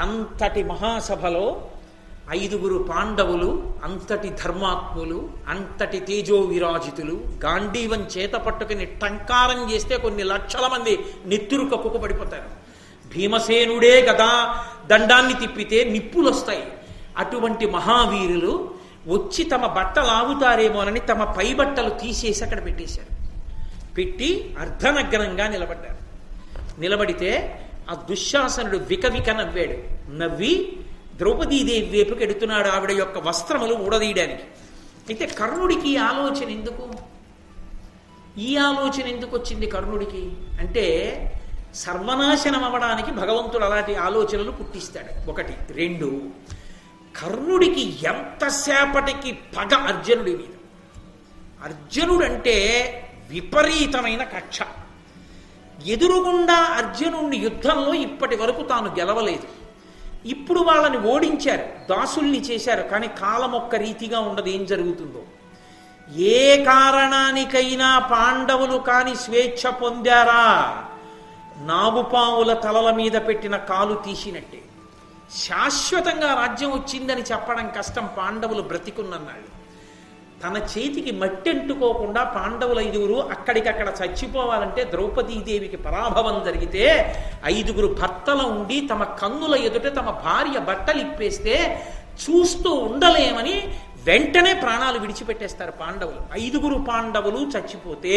అంతటి మహాసభలో 5 పాండవులు, అంతటి ధర్మాత్ములు, అంతటి తేజో విరాజితులు, గాంధీవం చేత పట్టుకుని టంకారం చేస్తే కొన్ని లక్షల మంది నెత్తురు కక్కుకు పడిపోతారు. భీమసేనుడే గదా దండాన్ని తిప్పితే నిప్పులు వస్తాయి. అటువంటి మహావీరులు వచ్చి తమ బట్టలు ఆగుతారేమోనని తమ పై బట్టలు తీసేసి అక్కడ పెట్టేశారు. పెట్టి అర్ధనగ్నంగా నిలబడ్డారు. నిలబడితే ఆ దుశ్శాసనుడు వికవిక నవ్వాడు. నవ్వి ద్రౌపదీదేవి వైపుకి ఎడుతున్నాడు ఆవిడ యొక్క వస్త్రములు ఊడదీయడానికి. అయితే కర్ణుడికి ఈ ఆలోచన ఎందుకు వచ్చింది కర్ణుడికి అంటే, సర్వనాశనం అవ్వడానికి భగవంతుడు అలాంటి ఆలోచనలు పుట్టిస్తాడు. 1. 2, కర్ణుడికి ఎంతసేపటికి పగ అర్జునుడి మీద. అర్జునుడంటే విపరీతమైన కక్ష. ఎదురుగుండా అర్జునుడిని యుద్ధంలో ఇప్పటి వరకు తాను గెలవలేదు. ఇప్పుడు వాళ్ళని ఓడించారు, దాసుల్ని చేశారు. కానీ కాలం ఒక్క రీతిగా ఉండదు. ఏం జరుగుతుందో, ఏ కారణానికైనా పాండవులు కాని స్వేచ్ఛ పొందారా, నాగుపాముల తలల మీద పెట్టిన కాలు తీసినట్టే. శాశ్వతంగా రాజ్యం వచ్చిందని చెప్పడం కష్టం. పాండవులు బ్రతికున్నన్నాళ్ళు. తన చేతికి మట్టి అంటుకోకుండా పాండవులు 5 అక్కడికక్కడ చచ్చిపోవాలంటే ద్రౌపదీదేవికి పరాభవం జరిగితే 5 భర్తలు ఉండి తమ కన్నుల ఎదుట తమ భార్య బట్టలు ఇప్పేస్తే చూస్తూ ఉండలేమని వెంటనే ప్రాణాలు విడిచిపెట్టేస్తారు పాండవులు. 5 పాండవులు చచ్చిపోతే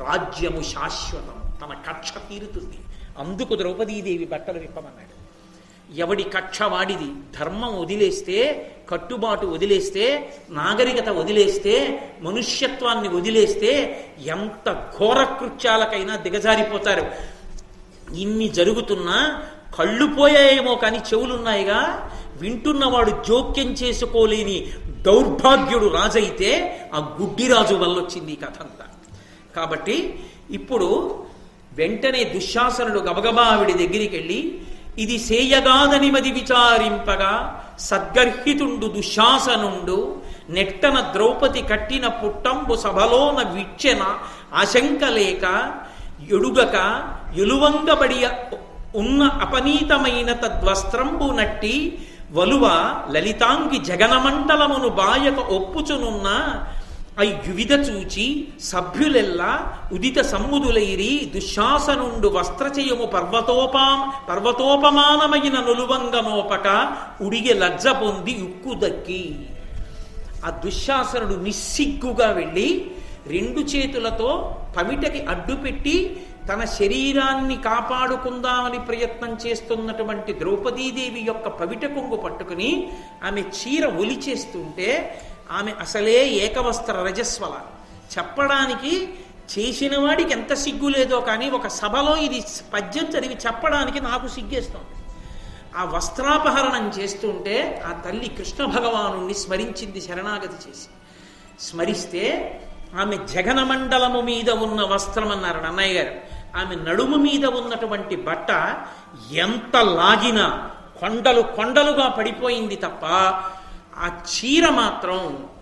రాజ్యము శాశ్వతం, తన కక్ష తీరుతుంది. అందుకు ద్రౌపదీదేవి బట్టలు విప్పమన్నాడు. ఎవడి కక్ష వాడిది. ధర్మం వదిలేస్తే, కట్టుబాటు వదిలేస్తే, నాగరికత వదిలేస్తే, మనుష్యత్వాన్ని వదిలేస్తే ఎంత ఘోర కృత్యాలకైనా దిగజారిపోతారు. ఇన్ని జరుగుతున్నా కళ్ళు పోయాయేమో కానీ చెవులున్నాయిగా. వింటున్నవాడు జోక్యం చేసుకోలేని దౌర్భాగ్యుడు రాజైతే ఆ గుడ్డిరాజు వల్ల వచ్చింది ఈ కథ అంతా. కాబట్టి ఇప్పుడు వెంటనే దుశ్శాసనుడు గబగబా ఆవిడి దగ్గరికి వెళ్ళి, ఇది సేయగాదని మది విచారింపగా సద్గర్హితుండు దుశ్శాసనుండు నెట్టన ద్రౌపది కట్టిన పుట్టంబు సభలోన విచ్చెన ఆశంకలేక ఎడుగక ఎలువంగబడి ఉన్న అపనీతమైన తద్వస్త్రంబు నట్టి వలువ లలితాంగి జగనమండలమును బాయక ఒప్పుచునున్న యువిధ చూచి సభ్యులెల్లా ఉదిత సమ్ముదులైరి దుశ్శాసనుండు వస్త్రచయము పర్వతోపమానమైన నులువంగనోపక ఉడిగె లజ్జ పొంది ఉక్కు దక్కి. ఆ దుశ్శాసనుడు నిస్సిగ్గుగా వెళ్ళి 2 చేతులతో పమిటకి అడ్డుపెట్టి తన శరీరాన్ని కాపాడుకుందామని ప్రయత్నం చేస్తున్నటువంటి ద్రౌపదీదేవి యొక్క పవిట కొంగు పట్టుకుని ఆమె చీర ఒలిచేస్తుంటే, ఆమె అసలే ఏకవస్త్ర రజస్వల. చెప్పడానికి చేసిన వాడికి ఎంత సిగ్గు లేదో కానీ ఒక సభలో ఇది పద్యం చదివి చెప్పడానికి నాకు సిగ్గేస్తోంది. ఆ వస్త్రాపహరణం చేస్తుంటే ఆ తల్లి కృష్ణ భగవానుణ్ణి స్మరించింది శరణాగతి చేసి. స్మరిస్తే ఆమె జగనమండలము మీద ఉన్న వస్త్రం అన్నారు అన్నయ్య గారు. ఆమె నడుము మీద ఉన్నటువంటి బట్ట ఎంత లాగినా కొండలు కొండలుగా పడిపోయింది తప్ప ఆ చీర మాత్రం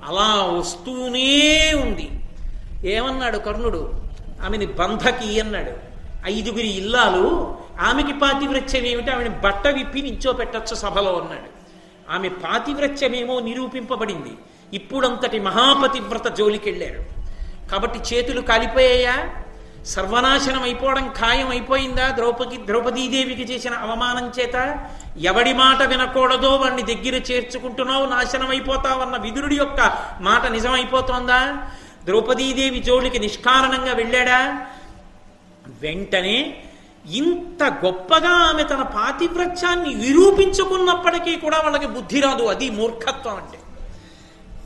అలా వస్తూనే ఉంది. ఏమన్నాడు కర్ణుడు? ఆమెని బంధకి అన్నాడు. 5 ఇల్లాలు, ఆమెకి పాతివ్రత్యం ఏమిటి? ఆమెని బట్ట విప్పి నించోపెట్టచ్చు సభలో అన్నాడు. ఆమె పాతివ్రత్యమేమో నిరూపింపబడింది. ఇప్పుడంతటి మహాపతివ్రత జోలికెళ్ళారు కాబట్టి చేతులు కాలిపోయాయా? సర్వనాశనం అయిపోవడం ఖాయం అయిపోయిందా? ద్రౌపదీదేవికి చేసిన అవమానం చేత ఎవడి మాట వినకూడదో వాడిని దగ్గర చేర్చుకుంటున్నావు, నాశనం అయిపోతావన్న విదురుడి యొక్క మాట నిజమైపోతోందా? ద్రౌపదీదేవి జోలికి నిష్కారణంగా వెళ్ళాడా? వెంటనే ఇంత గొప్పగా ఆమె తన పాతివ్రత్యాన్ని నిరూపించుకున్నప్పటికీ కూడా వాళ్ళకి బుద్ధి రాదు. అది మూర్ఖత్వం అంటే.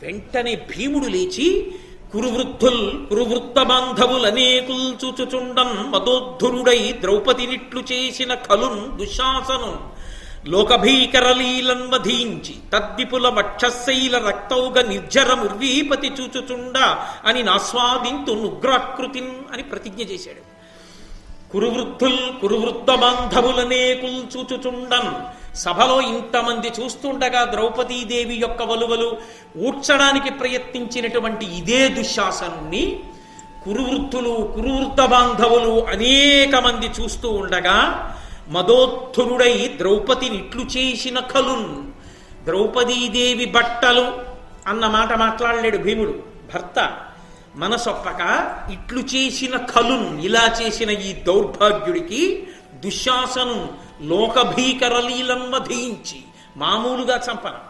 వెంటనే భీముడు లేచి కురువృత్త బాంధవులనేకుల్ చూచుచుండన్ మదోద్ధురుడై ద్రౌపదినిట్లు చేసిన కలున్ దుశ్శాసను లోకభీకరలీలన్ వధించి తద్విపుల వక్షశైల రక్తౌగ నిర్జరముర్వీపతి చూచుచుండ అని నాస్వాదింతు నుగ్రాకృతిన్ అని ప్రతిజ్ఞ చేశాడు. కురువృత్త బాంధవులనేకుల్ చూచుచుండన్. సభలో ఇంతమంది చూస్తుండగా ద్రౌపదీదేవి యొక్క వలువలు ఊడ్చడానికి ప్రయత్నించినటువంటి ఇదే దుశ్శాసనుణ్ణి కురువృత్త బాంధవులు అనేక మంది చూస్తూ ఉండగా మదోత్థురుడై ద్రౌపదిని ఇట్లు చేసిన కలున్. ద్రౌపదీదేవి బట్టలు అన్న మాట మాట్లాడలేడు భీముడు. భర్త మనసొప్పక ఇట్లు చేసిన కలున్, ఇలా చేసిన ఈ దౌర్భాగ్యుడికి దుశ్శాసను లోకభీకరలీలం వధించి, మామూలుగా చంపను,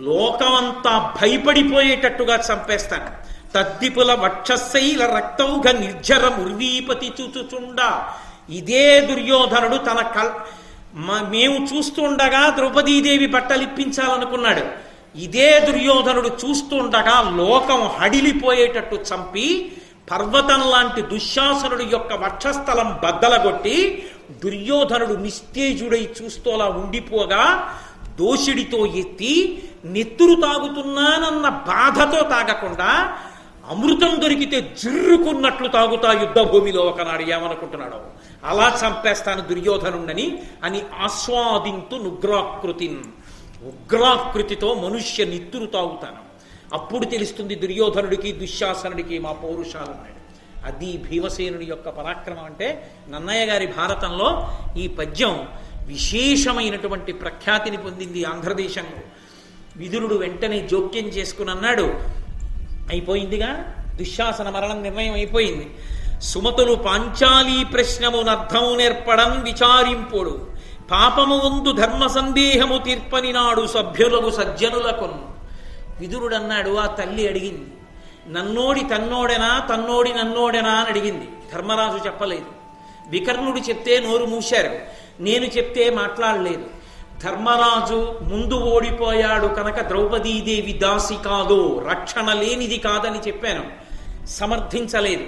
లోకమంతా భయపడిపోయేటట్టుగా చంపేస్తాను. తద్దిపుల వక్షశైల రక్తౌఘ నిర్జర ముర్వీపతి చూచుచుండ. ఇదే దుర్యోధనుడు తన మేము చూస్తుండగా ద్రౌపదీదేవి బట్టలిప్పించాలనుకున్నాడు. ఇదే దుర్యోధనుడు చూస్తుండగా లోకం హడిలిపోయేటట్టు చంపి పర్వతం లాంటి దుశ్శాసనుడి యొక్క వక్షస్థలం బద్దలగొట్టి దుర్యోధనుడు నిస్తేజుడై చూస్తూలా ఉండిపోగా దోషిడితో ఎత్తి నెత్తురు తాగుతున్నానన్న బాధతో తాగకుండా అమృతం దొరికితే జిర్రుకున్నట్లు తాగుతా యుద్ధ భూమిలో ఒకనాడు ఏమనుకుంటున్నాడు, అలా చంపేస్తాను దుర్యోధనుండని అని ఆస్వాదింతు నుగ్రాకృతిన్, ఉగ్రాకృతితో మనుష్య నిత్తురు తాగుతాను. అప్పుడు తెలుస్తుంది దుర్యోధనుడికి దుశ్శాసనుడికి మా పౌరుషాలున్నాడు. అది భీమసేనుడి యొక్క పరాక్రమం. అంటే నన్నయ్య గారి భారతంలో ఈ పద్యం విశేషమైనటువంటి ప్రఖ్యాతిని పొందింది ఆంధ్రదేశంలో. విదురుడు వెంటనే జోక్యం చేసుకుని అన్నాడు, అయిపోయిందిగా దుశ్శాసన మరణం నిర్ణయం అయిపోయింది. సుమతులు పాంచాలీ ప్రశ్నమునర్థము నేర్పడం విచారింపుడు, పాపము వందు ధర్మ సందేహము తీర్పని నాడు సభ్యులకు సజ్జనులకు. విదురుడన్నాడు, ఆ తల్లి అడిగింది, నన్నోడి తన్నోడెనా తన్నోడి నన్నోడెనా అని అడిగింది. ధర్మరాజు చెప్పలేదు. వికర్ణుడు చెప్తే నోరు మూశారు, నేను చెప్తే మాట్లాడలేదు. ధర్మరాజు ముందు ఓడిపోయాడు కనుక ద్రౌపదీదేవి దాసి కాదు, రక్షణ లేనిది కాదని చెప్పాను, సమర్థించలేదు.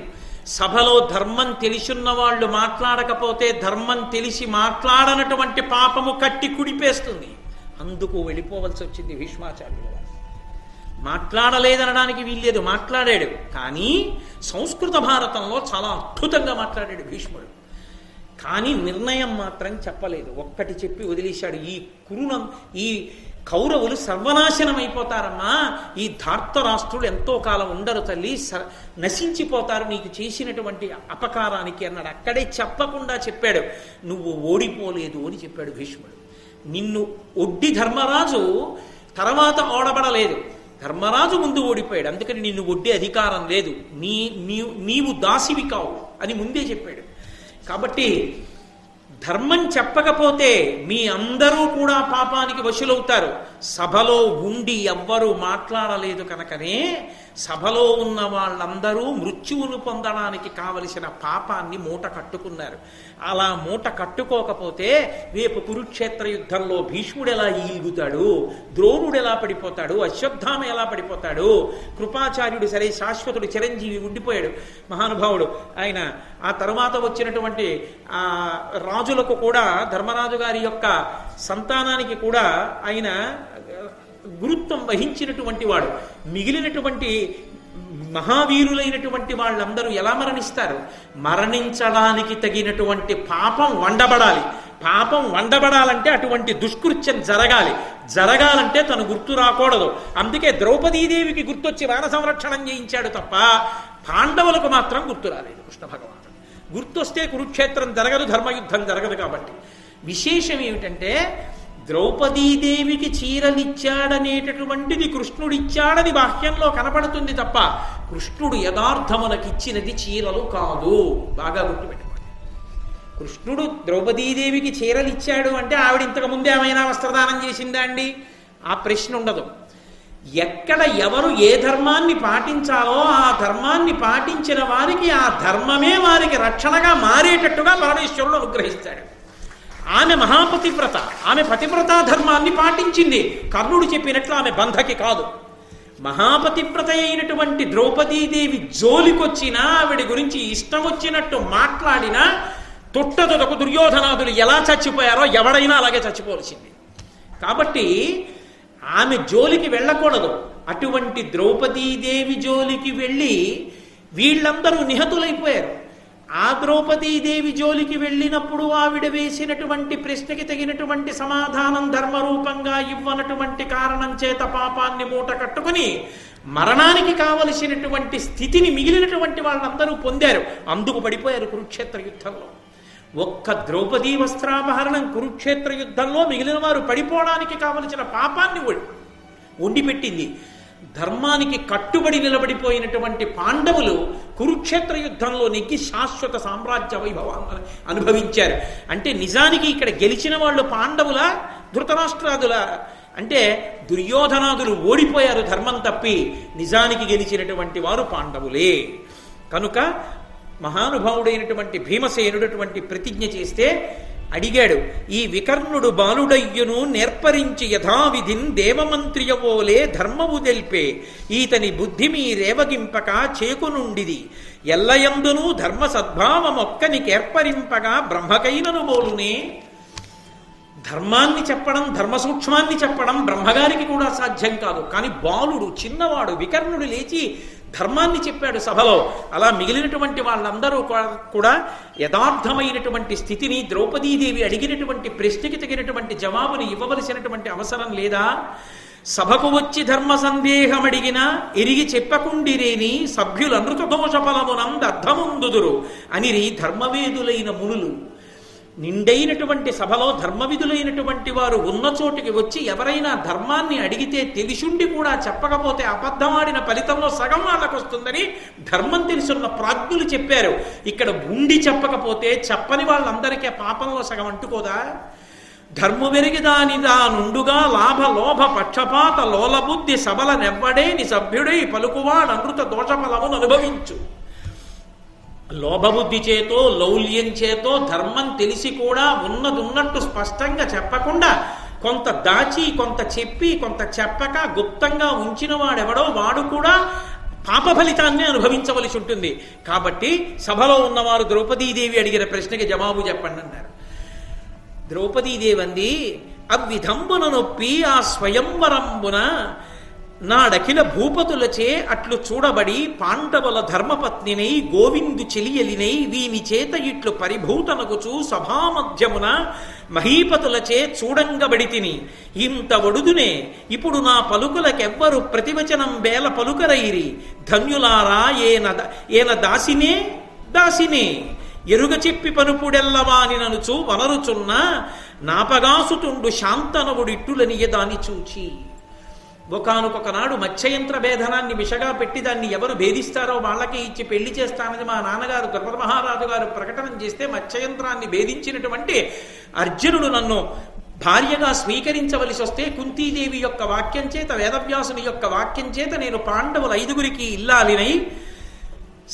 సభలో ధర్మం తెలిసున్న వాళ్ళు మాట్లాడకపోతే ధర్మం తెలిసి మాట్లాడనటువంటి పాపము కట్టి కుడిపేస్తుంది. అందుకు వెళ్ళిపోవలసి వచ్చింది భీష్మాచార్యులు. మాట్లాడలేదనడానికి వీల్లేదు, మాట్లాడాడు. కానీ సంస్కృత భారతంలో చాలా అద్భుతంగా మాట్లాడాడు భీష్ముడు. కానీ నిర్ణయం మాత్రం చెప్పలేదు. ఒక్కటి చెప్పి వదిలేశాడు, ఈ కౌరవులు సర్వనాశనం అయిపోతారమ్మా, ఈ ధార్తరాష్ట్రులు ఎంతో కాలం ఉండరు తల్లి, నశించిపోతారు నీకు చేసినటువంటి అపకారానికి అన్నాడు. అక్కడే చెప్పకుండా చెప్పాడు, నువ్వు ఓడిపోలేదు అని చెప్పాడు భీష్ముడు. నిన్ను ఒడ్డి ధర్మరాజు తర్వాత ఓడబడలేదు, ధర్మరాజు ముందు ఓడిపోయాడు, అందుకని నిన్ను ఒడ్డే అధికారం లేదు, నీవు దాసివి కావు అని ముందే చెప్పాడు. కాబట్టి ధర్మం చెప్పకపోతే మీ అందరూ కూడా పాపానికి వశులవుతారు. సభలో ఉండి ఎవ్వరూ మాట్లాడలేదు కనుకనే సభలో ఉన్న వాళ్ళందరూ మృత్యువును పొందడానికి కావలసిన పాపాన్ని మూట కట్టుకున్నారు. అలా మూట కట్టుకోకపోతే రేపు కురుక్షేత్ర యుద్ధంలో భీష్ముడు ఎలా ఈగుతాడు, ద్రోణుడు ఎలా పడిపోతాడు, అశ్వత్థామ ఎలా పడిపోతాడు, కృపాచార్యుడు సరే శాశ్వతుడు చిరంజీవి ఉండిపోయాడు మహానుభావుడు ఆయన. ఆ తరువాత వచ్చినటువంటి రాజులకు కూడా, ధర్మరాజు గారి యొక్క సంతానానికి కూడా ఆయన గురుత్వం వహించినటువంటి వాడు. మిగిలినటువంటి మహావీరులైనటువంటి వాళ్ళందరూ ఎలా మరణిస్తారు? మరణించడానికి తగినటువంటి పాపం వండబడాలి. పాపం వండబడాలంటే అటువంటి దుష్కృత్యం జరగాలంటే తను గుర్తు రాకూడదు. అందుకే ద్రౌపదీదేవికి గుర్తొచ్చి వాన సంరక్షణం చేయించాడు తప్ప పాండవులకు మాత్రం గుర్తు రాలేదు కృష్ణ భగవానుడు. గుర్తొస్తే కురుక్షేత్రం జరగదు, ధర్మయుద్ధం జరగదు. కాబట్టి విశేషం ఏమిటంటే ద్రౌపదీదేవికి చీరలిచ్చాడనేటటువంటిది కృష్ణుడిచ్చాడని బాహ్యంలో కనపడుతుంది తప్ప కృష్ణుడు యథార్థమునకిచ్చినది చీరలు కాదు. బాగా గుర్తుపెట్టుకోండి. కృష్ణుడు ద్రౌపదీదేవికి చీరలిచ్చాడు అంటే ఆవిడ ఇంతకు ముందే ఏమైనా వస్త్రదానం చేసిందా అండి? ఆ ప్రశ్న ఉండదు. ఎక్కడ ఎవరు ఏ ధర్మాన్ని పాటించాలో ఆ ధర్మాన్ని పాటించిన వారికి ఆ ధర్మమే వారికి రక్షణగా మారేటట్టుగా పరమేశ్వరుడు అనుగ్రహిస్తాడు. ఆమె మహాపతివ్రత, ఆమె పతివ్రతా ధర్మాన్ని పాటించింది. కర్ణుడు చెప్పినట్లు ఆమె బంధకి కాదు. మహాపతివ్రత అయినటువంటి ద్రౌపదీదేవి జోలికొచ్చినా, ఆవిడ గురించి ఇష్టం వచ్చినట్టు మాట్లాడినా, తొట్టతొదకు దుర్యోధనాదులు ఎలా చచ్చిపోయారో ఎవడైనా అలాగే చచ్చిపోవలసింది. కాబట్టి ఆమె జోలికి వెళ్ళకూడదు. అటువంటి ద్రౌపదీదేవి జోలికి వెళ్ళి వీళ్ళందరూ నిహతులైపోయారు. ఆ ద్రౌపదీదేవి జోలికి వెళ్ళినప్పుడు ఆవిడ వేసినటువంటి ప్రశ్నకి తగినటువంటి సమాధానం ధర్మరూపంగా ఇవ్వనటువంటి కారణం చేత పాపాన్ని మూట కట్టుకుని మరణానికి కావలసినటువంటి స్థితిని మిగిలినటువంటి వాళ్ళందరూ పొందారు. అందుకు పడిపోయారు కురుక్షేత్ర యుద్ధంలో. ఒక్క ద్రౌపదీ వస్త్రాపహరణం కురుక్షేత్ర యుద్ధంలో మిగిలిన వారు పడిపోవడానికి కావలసిన పాపాన్ని వండిపెట్టింది. ధర్మానికి కట్టుబడి నిలబడిపోయినటువంటి పాండవులు కురుక్షేత్ర యుద్ధంలో నెగ్గి శాశ్వత సామ్రాజ్య వైభవాన్ని అనుభవించారు. అంటే నిజానికి ఇక్కడ గెలిచిన వాళ్ళు పాండవుల, ధృతరాష్ట్రాదుల అంటే దుర్యోధనాదులు ఓడిపోయారు ధర్మం తప్పి. నిజానికి గెలిచినటువంటి వారు పాండవులే. కనుక మహానుభావుడైనటువంటి భీమసేనుడు అటువంటి ప్రతిజ్ఞ చేస్తే అడిగాడు, ఈ వికర్ణుడు బాలుడయ్యును నేర్పరించి యథావిధిన్ దేవమంత్రియవోలే ధర్మము తెల్పే ఈతని బుద్ధి మీ రేవగింపక చేకునుండిది ఎల్లయందును ధర్మ సద్భావమొక్కనికేర్పరింపగా బ్రహ్మకైనను బోలునే. ధర్మాన్ని చెప్పడం, ధర్మ సూక్ష్మాన్ని చెప్పడం బ్రహ్మగారికి కూడా సాధ్యం కాదు. కానీ బాలుడు, చిన్నవాడు వికర్ణుడు లేచి ధర్మాన్ని చెప్పాడు సభలో. అలా మిగిలినటువంటి వాళ్ళందరూ కూడా యథార్థమైనటువంటి స్థితిని, ద్రౌపదీదేవి అడిగినటువంటి ప్రశ్నకి తగినటువంటి జవాబుని ఇవ్వవలసినటువంటి అవసరం లేదా? సభకు వచ్చి ధర్మ సందేహమడిగిన ఎరిగి చెప్పకుండిరేని సభ్యులు అనృత దోష ఫలమునంద అర్థముందుదురు అనిరి ధర్మవేదులైన మునులు. నిండైనటువంటి సభలో ధర్మవిధులైనటువంటి వారు ఉన్న చోటికి వచ్చి ఎవరైనా ధర్మాన్ని అడిగితే తెలిసుండి కూడా చెప్పకపోతే అబద్ధమాడిన ఫలితంలో సగం వాళ్ళకు వస్తుందని ధర్మం తెలుసున్న ప్రాజ్ఞులు చెప్పారు. ఇక్కడ ఉండి చెప్పకపోతే చెప్పని వాళ్ళందరికీ పాపంలో సగం అంటుకోదా? ధర్ము వెరిగిదాని దానుండుగా లాభ లోభ పక్షపాత లోలబుద్ధి సబల నెవ్వడేని సభ్యుడై పలుకువాడు అనృత దోషఫలమును అనుభవించు. లోభబుద్ధి చేతో, లౌల్యం చేతో, ధర్మం తెలిసి కూడా ఉన్నదున్నట్టు స్పష్టంగా చెప్పకుండా కొంత దాచి, కొంత చెప్పి, కొంత చెప్పక గుప్తంగా ఉంచిన వాడెవడో వాడు కూడా పాప ఫలితాన్ని అనుభవించవలసి ఉంటుంది. కాబట్టి సభలో ఉన్నవారు ద్రౌపదీదేవి అడిగిన ప్రశ్నకి జవాబు చెప్పండి అన్నారు. ద్రౌపదీదేవి అంది, అవ్విధంబున నొప్పి ఆ స్వయంవరంబున నాడఖిల భూపతులచే అట్లు చూడబడి పాండవుల ధర్మపత్నినై గోవిందు చెలియలినై వీని చేత ఇట్లు పరిభూతనగుచు సభామధ్యమున మహీపతులచే చూడంగబడి తిని ఇంత వడుదునే ఇప్పుడు నా పలుకులకెవ్వరు ప్రతివచనం బేల పలుకరైరి ధన్యులారా ఏన దాసినే దాసినే ఎరుగ చెప్పి పనుపుడెల్లవాని ననుచు వనరుచున్న నాపగాసుతుండు శాంతనవుడిట్టులనియ దాని చూచి. ఒకనొకనాడు మత్స్యయంత్ర భేదనాన్ని విషగా పెట్టి దాన్ని ఎవరు భేదిస్తారో వాళ్ళకి ఇచ్చి పెళ్లి చేస్తానని మా నాన్నగారు ద్రౌపద మహారాజు గారు ప్రకటన చేస్తే మత్స్యయంత్రాన్ని భేదించినటువంటి అర్జునుడు నన్ను భార్యగా స్వీకరించవలసి వస్తే కుంతీదేవి యొక్క వాక్యం చేత, వేదవ్యాసుని యొక్క వాక్యం చేత నేను పాండవుల 5గురికి ఇల్లాలినై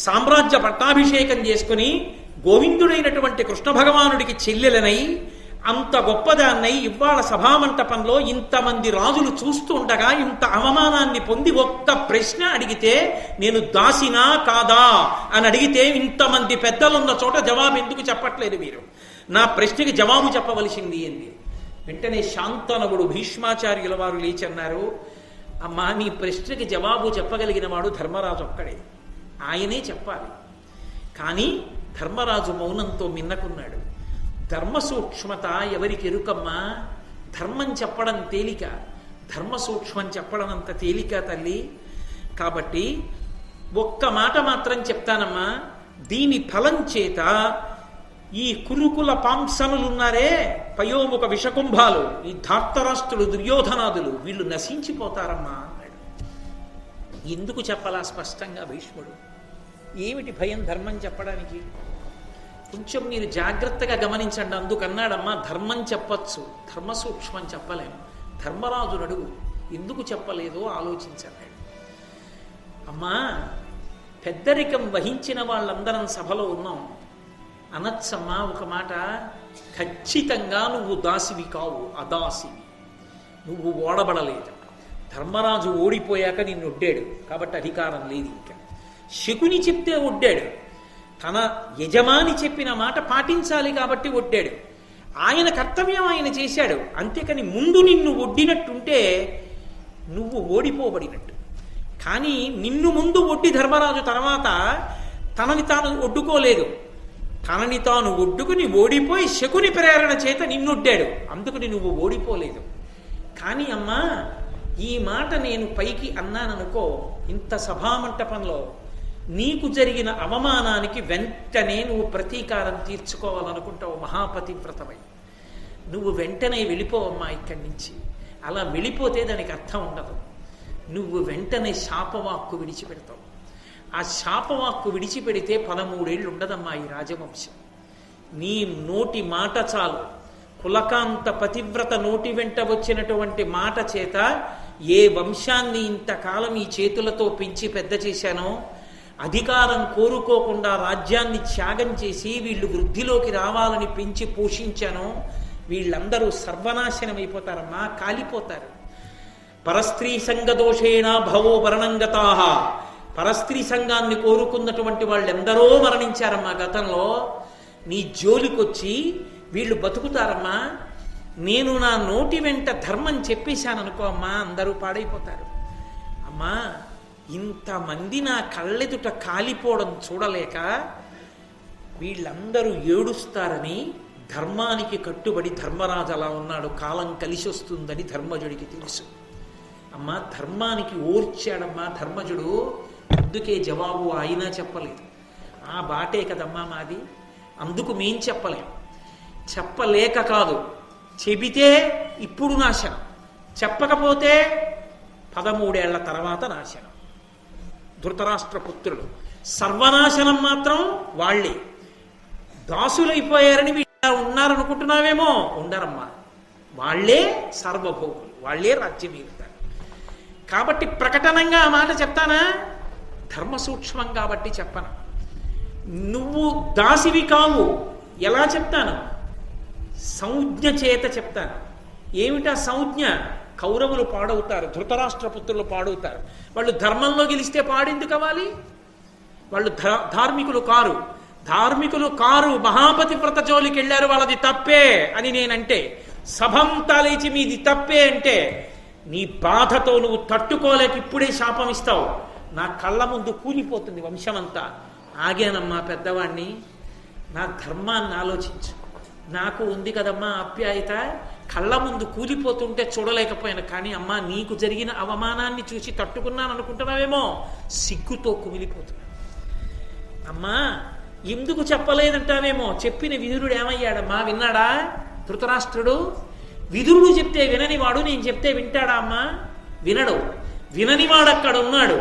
సామ్రాజ్య పట్టాభిషేకం చేసుకుని గోవిందుడైనటువంటి కృష్ణ భగవానుడికి చెల్లెలనై అంత గొప్పదాన్నై ఇవాళ సభామంటపంలో ఇంతమంది రాజులు చూస్తూ ఉండగా ఇంత అవమానాన్ని పొంది ఒక్క ప్రశ్న అడిగితే నేను దాసినా కాదా అని అడిగితే ఇంతమంది పెద్దలున్న చోట జవాబు ఎందుకు చెప్పట్లేదు మీరు? నా ప్రశ్నకి జవాబు చెప్పవలసింది ఏంది? వెంటనే శాంతనవుడు భీష్మాచార్యుల వారు లేచన్నారు, అమ్మా నీ ప్రశ్నకి జవాబు చెప్పగలిగిన వాడు ధర్మరాజు ఒక్కడే, ఆయనే చెప్పాలి. కానీ ధర్మరాజు మౌనంతో మిన్నకున్నాడు. ధర్మ సూక్ష్మత ఎవరికి ఎరుకమ్మా? ధర్మం చెప్పడం తేలిక, ధర్మ సూక్ష్మం చెప్పడం అంత తేలిక తల్లి. కాబట్టి ఒక్క మాట మాత్రం చెప్తానమ్మా, దీని ఫలం చేత ఈ కురుకుల పాంసనులున్నారే, పయోముఖ విషకుంభాలు, ఈ ధార్తరాష్ట్రులు, దుర్యోధనాదులు, వీళ్ళు నశించిపోతారమ్మా అన్నాడు. ఎందుకు చెప్పాలా స్పష్టంగా భీష్ముడు? ఏమిటి భయం ధర్మం చెప్పడానికి? కొంచెం మీరు జాగ్రత్తగా గమనించండి. అందుకన్నాడమ్మా ధర్మం చెప్పచ్చు, ధర్మ సూక్ష్మం చెప్పలేము. ధర్మరాజును అడుగు ఎందుకు చెప్పలేదో ఆలోచించన్నాడు. అమ్మా పెద్దరికం వహించిన వాళ్ళందరం సభలో ఉన్నాం అనొచ్చమ్మా ఒక మాట, ఖచ్చితంగా నువ్వు దాసివి కావు, అదాసివి, నువ్వు ఓడబడలేదు. ధర్మరాజు ఓడిపోయాక నిన్ను ఒడ్డాడు కాబట్టి అధికారం లేదు. ఇంకా శకుని చెప్తే ఒడ్డాడు, తన యజమాని చెప్పిన మాట పాటించాలి కాబట్టి ఒడ్డాడు. ఆయన కర్తవ్యం ఆయన చేశాడు. అంతేకాని ముందు నిన్ను ఒడ్డినట్టుంటే నువ్వు ఓడిపోబడినట్టు. కానీ నిన్ను ముందు ఒడ్డి ధర్మరాజు తర్వాత తనని తాను ఒడ్డుకోలేదు, తనని తాను ఒడ్డుకుని ఓడిపోయి శకుని ప్రేరణ చేత నిన్నొడ్డాడు, అందుకని నువ్వు ఓడిపోలేదు. కానీ అమ్మా ఈ మాట నేను పైకి అన్నాననుకో, ఇంత సభామంటపంలో నీకు జరిగిన అవమానానికి వెంటనే నువ్వు ప్రతీకారం తీర్చుకోవాలనుకుంటావు మహాపతివ్రతమై. నువ్వు వెంటనే వెళ్ళిపోవమ్మా ఇక్కడి నుంచి. అలా వెళ్ళిపోతే దానికి అర్థం ఉండదు. నువ్వు వెంటనే శాపవాక్కు విడిచిపెడతావు. ఆ శాపవాక్కు విడిచిపెడితే 13 ఏళ్ళు ఉండదమ్మా ఈ రాజవంశం. నీ నోటి మాట చాలు. కులకాంత పతివ్రత నోటి వెంట వచ్చినటువంటి మాట చేత ఏ వంశాన్ని ఇంతకాలం ఈ చేతులతో పెంచి పెద్ద చేశానో, అధికారం కోరుకోకుండా రాజ్యాన్ని త్యాగం చేసి వీళ్ళు వృద్ధిలోకి రావాలని పెంచి పోషించానో, వీళ్ళందరూ సర్వనాశనమైపోతారమ్మా, కాలిపోతారు. పరస్త్రీ సంగదోషేణ భవో వర్ణంగతాహ. పరస్త్రీ సంఘాన్ని కోరుకున్నటువంటి వాళ్ళెందరో మరణించారమ్మా గతంలో. నీ జోలికొచ్చి వీళ్ళు బతుకుతారమ్మా. నేను నా నోటి వెంట ధర్మం చెప్పేశాననుకో అమ్మా, అందరూ పాడైపోతారు. అమ్మా, ఇంతమంది నా కళ్ళెదుట కాలిపోవడం చూడలేక వీళ్ళందరూ ఏడుస్తారని ధర్మానికి కట్టుబడి ధర్మరాజు అలా ఉన్నాడు. కాలం కలిసి వస్తుందని ధర్మజుడికి తెలుసు. అమ్మా, ధర్మానికి ఓర్చాడమ్మా ధర్మజుడు. అందుకే జవాబు ఆయన చెప్పలేదు. ఆ బాటే కదమ్మా మాది, అందుకు మేం చెప్పలేం. చెప్పలేక కాదు, చెబితే ఇప్పుడు నాశనం, చెప్పకపోతే 13 ఏళ్ల తర్వాత నాశనం. ధృతరాష్ట్ర పుత్రులు సర్వనాశనం మాత్రం వాళ్ళే. దాసులైపోయారని వీళ్ళు ఉన్నారనుకుంటున్నావేమో, ఉండరమ్మా. వాళ్ళే సర్వభౌములు, వాళ్ళే రాజ్యం ఏలుతారు. కాబట్టి ప్రకటనంగా ఆ మాట చెప్తానా? ధర్మ సూక్ష్మం కాబట్టి చెప్పను. నువ్వు దాసివి కావు, ఎలా చెప్తాను? సంజ్ఞ చేత చెప్తాను. ఏమిటా సంజ్ఞ? కౌరవులు పాడవుతారు, ధృతరాష్ట్ర పుత్రులు పాడవుతారు. వాళ్ళు ధర్మంలో గెలిస్తే పాడెందుకు అవ్వాలి? వాళ్ళు ధార్మికులు కారు. ధార్మికులు కారు, మహాపతి వ్రత జోలికి వెళ్ళారు, వాళ్ళది తప్పే అని నేనంటే, సభంతా లేచి మీది తప్పే అంటే, నీ బాధతో నువ్వు తట్టుకోలేక ఇప్పుడే శాపం ఇస్తావు. నా కళ్ళ ముందు కూలిపోతుంది వంశమంతా. ఆగానమ్మా పెద్దవాణ్ణి, నా ధర్మాన్ని ఆలోచించు. నాకు ఉంది కదమ్మా ఆప్యాయత, కళ్ళ ముందు కూలిపోతుంటే చూడలేకపోయాను. కానీ అమ్మా, నీకు జరిగిన అవమానాన్ని చూసి తట్టుకున్నాను అనుకుంటున్నావేమో, సిగ్గుతో కుమిలిపోతున్నా. అమ్మా, ఎందుకు చెప్పలేదంటావేమో, చెప్పిన విదురుడు ఏమయ్యాడమ్మా? విన్నాడా ధృతరాష్ట్రుడు? విదురుడు చెప్తే విననివాడు నేను చెప్తే వింటాడా అమ్మా? వినడు. విననివాడు అక్కడ ఉన్నాడు.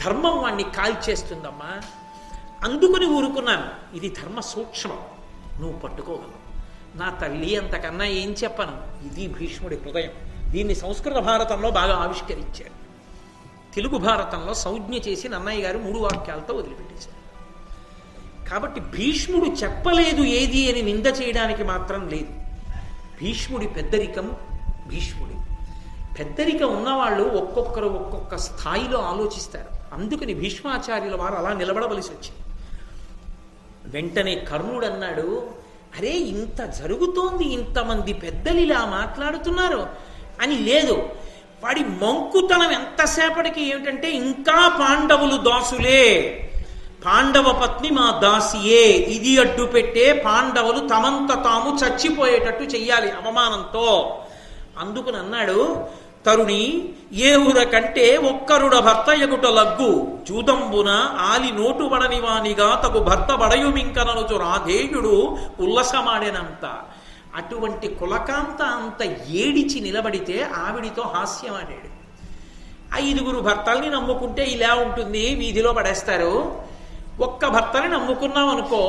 ధర్మం వాణ్ణి కాల్చేస్తుందమ్మా. అందుకుని ఊరుకున్నాను. ఇది ధర్మ సూక్ష్మం, నువ్వు పట్టుకోగలవు. నా తల్లి, అంతకన్నా ఏం చెప్పను. ఇది భీష్ముడి హృదయం. దీన్ని సంస్కృత భారతంలో బాగా ఆవిష్కరించారు. తెలుగు భారతంలో సంజ్ఞ చేసి నన్నయ్య గారు 3 వాక్యాలతో వదిలిపెట్టేశారు. కాబట్టి భీష్ముడు చెప్పలేదు ఏది అని నింద చేయడానికి మాత్రం లేదు. భీష్ముడి పెద్దరికం, భీష్ముడి పెద్దరికం ఉన్నవాళ్ళు ఒక్కొక్కరు ఒక్కొక్క స్థాయిలో ఆలోచిస్తారు. అందుకని భీష్మాచార్యుల వారు అలా నిలబడవలసి వచ్చింది. వెంటనే కర్ణుడు అన్నాడు, అరే ఇంత జరుగుతోంది, ఇంతమంది పెద్దలు ఇలా మాట్లాడుతున్నారు అని. లేదు, వాడి మంకుతనం ఎంతసేపటికి ఏమిటంటే, ఇంకా పాండవులు దాసులే, పాండవ పత్ని మా దాసియే, ఇది అడ్డు పెట్టే పాండవులు తమంత తాము చచ్చిపోయేటట్టు చెయ్యాలి అవమానంతో. అందుకుని అన్నాడు, తరుణి ఏ ఊర కంటే ఒక్కరుడ భర్త ఎగుట లగ్గు, జూదంబున ఆలి నోటు బడని వానిగా తగు భర్త బడయుమింకననుచు రాధేయుడు ఉల్లసమాడేనంత. అటువంటి కులకాంత అంత ఏడిచి నిలబడితే ఆవిడితో హాస్యమాడాడు. 5 భర్తల్ని నమ్ముకుంటే ఇలా ఉంటుంది, వీధిలో పడేస్తారు. ఒక్క భర్తని నమ్ముకున్నావు అనుకో,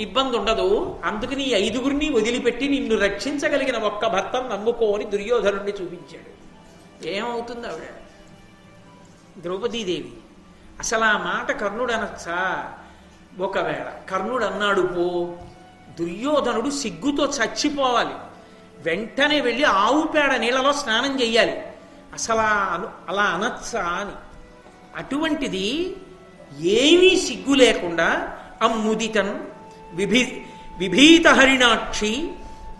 ఇబ్బంది ఉండదు. అందుకని 5 వదిలిపెట్టి నిన్ను రక్షించగలిగిన ఒక్క భర్తను నమ్ముకో అని దుర్యోధనుడిని చూపించాడు. ఏమవుతుంది ఆవిడ? ద్రౌపదీదేవి. అసలు ఆ మాట కర్ణుడు అనొచ్చా? ఒకవేళ కర్ణుడు అన్నాడు పో, దుర్యోధనుడు సిగ్గుతో చచ్చిపోవాలి. వెంటనే వెళ్ళి ఆవు పేడ నీళ్ళలో స్నానం చెయ్యాలి. అసలు అలా అనొచ్చా అని. అటువంటిది ఏమీ సిగ్గు లేకుండా అమ్ముదితన్ విభీత హరిణాక్షి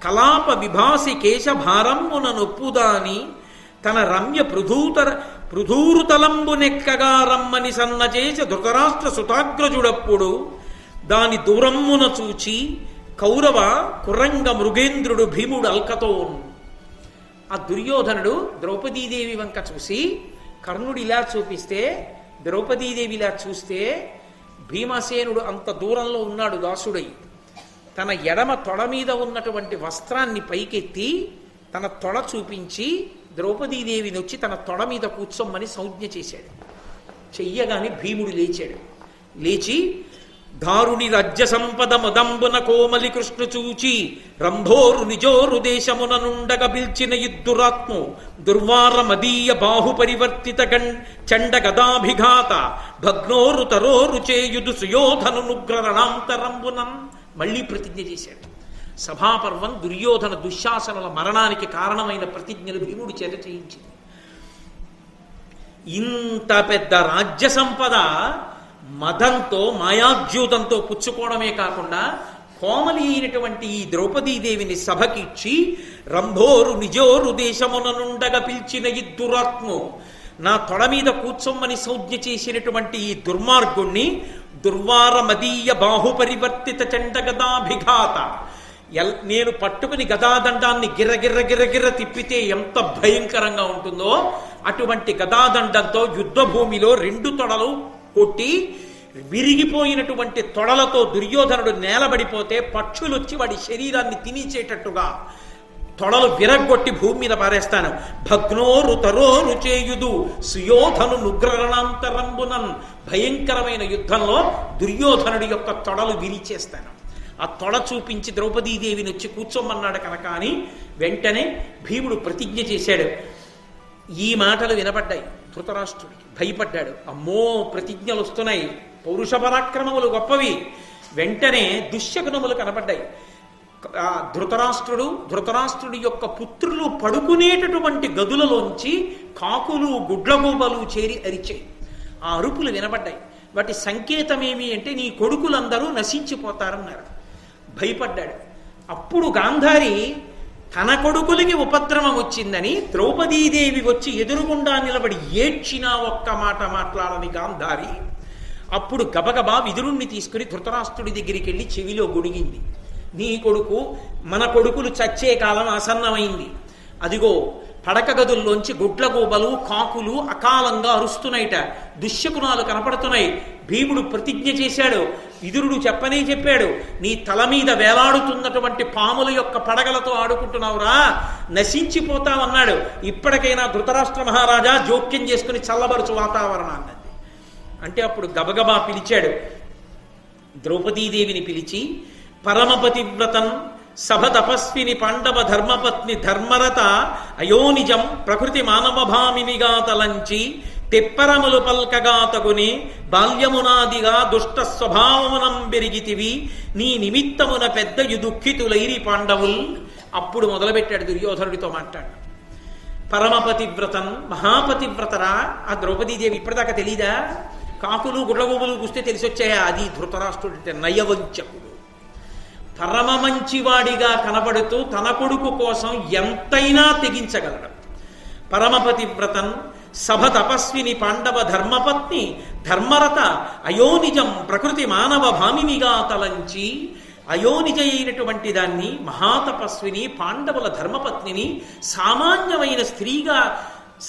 కలాప విభాసి కేశభారమ్మున నొప్పుదాని తన రమ్య పృథూరుతలంబు నెక్కగా రమ్మని సన్నచేస ధృతరాష్ట్ర సుతాగ్రజుడప్పుడు దాని దూరమ్మున చూచి కౌరవ కురంగ మృగేంద్రుడు భీముడు అల్కతోన్. ఆ దుర్యోధనుడు ద్రౌపదీదేవి వంక చూసి, కర్ణుడు ఇలా చూపిస్తే, ద్రౌపదీదేవి ఇలా చూస్తే, భీమసేనుడు అంత దూరంలో ఉన్నాడు దాసుడై. తన ఎడమ తొడ మీద ఉన్నటువంటి వస్త్రాన్ని పైకెత్తి తన తొడ చూపించి ద్రౌపదీదేవిని వచ్చి తన తొడ మీద కూర్చోమ్మని సంజ్ఞ చేశాడు. చెయ్యగానే భీముడు లేచాడు. లేచి దారుని రాజ్య సంపద మదంబున కోమలి కృష్ణ చూచి రంభోరు నిజోరు దేశమున నుండగ పిల్చిన యుద్ధురాత్ము దుర్వార మదీయ బాహు పరివర్తిత చండ గదాభిఘాత భగ్నోరు తరోరు చేయుదు సుయోధను నుగ్రరణాంతరంబునం. మళ్ళీ ప్రతిజ్ఞ చేశాడు. సభాపర్వం దుర్యోధన దుశ్శాసనుల మరణానికి కారణమైన ప్రతిజ్ఞలు భీముడి చేత చేయించింది. ఇంత పెద్ద రాజ్య సంపద మదంతో మాయాద్యూతంతో పుచ్చుకోవడమే కాకుండా కోమలి అయినటువంటి ఈ ద్రౌపదీదేవిని సభకిచ్చి రంభోరు నిజోరు దేశముననుండగా పిలిచిన ఈ దురాత్ము, నా తొడ మీద కూర్చొమ్మని సంజ్ఞ చేసినటువంటి ఈ దుర్మార్గుణ్ణి, దుర్వార మదీయ బాహుపరివర్తిత చండగదాభిఘాత, నేను పట్టుకుని గదాదండాన్ని గిర్ర తిప్పితే ఎంత భయంకరంగా ఉంటుందో అటువంటి గదాదండంతో యుద్ధభూమిలో 2 తొడలు కొట్టి విరిగిపోయినటువంటి తొడలతో దుర్యోధనుడు నేలబడిపోతే పక్షులు వచ్చి వాడి శరీరాన్ని తినిచేటట్టుగా తొడలు విరగ్గొట్టి భూమి మీద పారేస్తాను. భగ్నోరు తరోరు చేయుదు సుయోధను నుగ్రరణాంతరంబునన్, భయంకరమైన యుద్ధంలో దుర్యోధనుడి యొక్క తొడలు విరిచేస్తాను. ఆ తొడ చూపించి ద్రౌపదీదేవిని వచ్చి కూర్చోమన్నాడు కనుక అని వెంటనే భీముడు ప్రతిజ్ఞ చేశాడు. ఈ మాటలు వినపడ్డాయి ధృతరాష్ట్రుడికి. భయపడ్డాడు. అమ్మో, ప్రతిజ్ఞలు వస్తున్నాయి, పౌరుష పరాక్రమములు గొప్పవి. వెంటనే దుశ్శకునములు కనపడ్డాయి. ధృతరాష్ట్రుడి యొక్క పుత్రులు పడుకునేటటువంటి గదులలోంచి కాకులు గుడ్లగూబలు చేరి అరిచాయి. ఆ అరుపులు వినపడ్డాయి. వాటి సంకేతమేమి అంటే నీ కొడుకులందరూ నశించిపోతారన్నారు. భయపడ్డాడు. అప్పుడు గాంధారి తన కొడుకులకి ఉపద్రవం వచ్చిందని ద్రౌపదీదేవి వచ్చి ఎదురుగుండా నిలబడి ఏడ్చినా ఒక్క మాట మాట్లాడని గాంధారి అప్పుడు గబగబా విదురుణ్ణి తీసుకుని ధృతరాష్ట్రుడి దగ్గరికి వెళ్ళి చెవిలో గొడిగింది. నీ కొడుకు, మన కొడుకులు చచ్చే కాలం ఆసన్నమైంది. అదిగో పడక గదుల్లోంచి గుడ్లగూబలు కాకులు అకాలంగా అరుస్తున్నాయిట, దుశ్శకునాలు కనపడుతున్నాయి. భీముడు ప్రతిజ్ఞ చేశాడు. విదురుడు చెప్పాడు, నీ తల మీద వేలాడుతున్నటువంటి పాముల యొక్క పడగలతో ఆడుకుంటున్నావురా, నశించిపోతావన్నాడు. ఇప్పటికైనా ధృతరాష్ట్ర మహారాజా జోక్యం చేసుకుని చల్లబరుచు వాతావరణాన్ని అంటే అప్పుడు గబగబా పిలిచాడు. ద్రౌపదీదేవిని పిలిచి, పరమపతివ్రతన్ సభ తపస్విని పాండవ ధర్మపత్ని ధర్మరత అయోనిజం ప్రకృతి మానవభామినిగా తలంచి తెప్పరములు పల్కగాతగుని బాల్యమునాదిగా దుష్ట స్వభావమునం పెరిగితివి, నీ నిమిత్తమున పెద్దయు దుఃఖితులైరి పాండవుల్. అప్పుడు మొదలుపెట్టాడు దుర్యోధనుడితో మాట్లాడు. పరమపతివ్రతన్, మహాపతివ్రతరా ఆ ద్రౌపదీదేవి ఇప్పటిదాకా తెలీదా? కాకులు గుడ్లగూబులు చూస్తే తెలిసొచ్చాయా? అది ధృతరాష్ట్రుడి నయవంచకుడు. పరమ మంచివాడిగా కనబడుతూ తన కొడుకు కోసం ఎంతైనా తెగించగలడు. పరమపతివ్రతన్ సభ తపస్విని పాండవ ధర్మపత్ని ధర్మరత అయోనిజం ప్రకృతి మానవ భామినిగా తలంచి, అయోనిజ అయినటువంటి దాన్ని మహాతపస్విని పాండవుల ధర్మపత్నిని సామాన్యమైన స్త్రీగా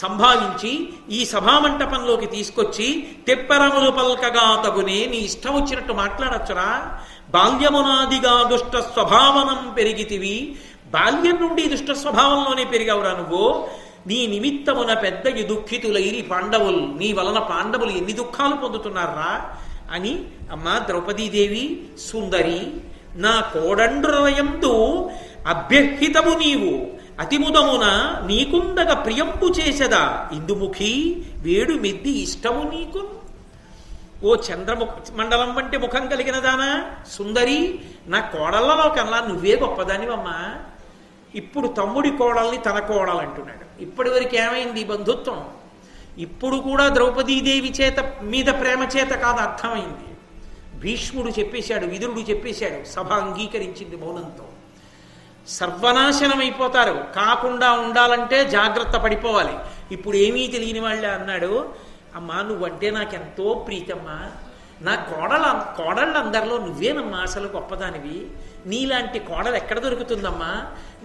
సంభావించి ఈ సభామంటపంలోకి తీసుకొచ్చి తెప్పరములు పల్కగా తగునే, నీ ఇష్టం వచ్చినట్టు మాట్లాడచ్చురా. బాల్యమునాదిగా దుష్ట స్వభావనం పెరిగితివి, బాల్యం నుండి దుష్ట స్వభావంలోనే పెరిగావురా నువ్వు. నీ నిమిత్తమున పెద్ద దుఃఖితులైరి పాండవులు, నీ వలన పాండవులు ఎన్ని దుఃఖాలు పొందుతున్నారా అని. అమ్మా ద్రౌపదీదేవి, సుందరి, నా కోడండ్రయందు అభ్యర్హితము నీవు అతిముదమున నీకుండగ ప్రియంపు చేసెదా, ఇందుముఖి వేడు మెద్ది ఇష్టము నీకు. ఓ చంద్రముఖ మండలం వంటి ముఖం కలిగిన దానా సుందరి, నా కోడళ్లలో కన్నా నువ్వే గొప్పదానివమ్మా. ఇప్పుడు తమ్ముడి కోడల్ని తన కోడలంటున్నాడు. ఇప్పటి వరకు ఏమైంది బంధుత్వం? ఇప్పుడు కూడా ద్రౌపదీదేవి మీద ప్రేమ చేత కాదు, అర్థమైంది. భీష్ముడు చెప్పేశాడు, విదురుడు చెప్పేశాడు, సభ అంగీకరించింది మౌనంతో. సర్వనాశనమైపోతారు, కాకుండా ఉండాలంటే జాగ్రత్త పడిపోవాలి. ఇప్పుడు ఏమీ తెలియని వాళ్ళే అన్నాడు, అమ్మా నువ్వంటే నాకెంతో ప్రీతమ్మా, నా కోడళ్ళందరిలో నువ్వేనమ్మా అసలు గొప్పదానివి, నీలాంటి కోడలు ఎక్కడ దొరుకుతుందమ్మా,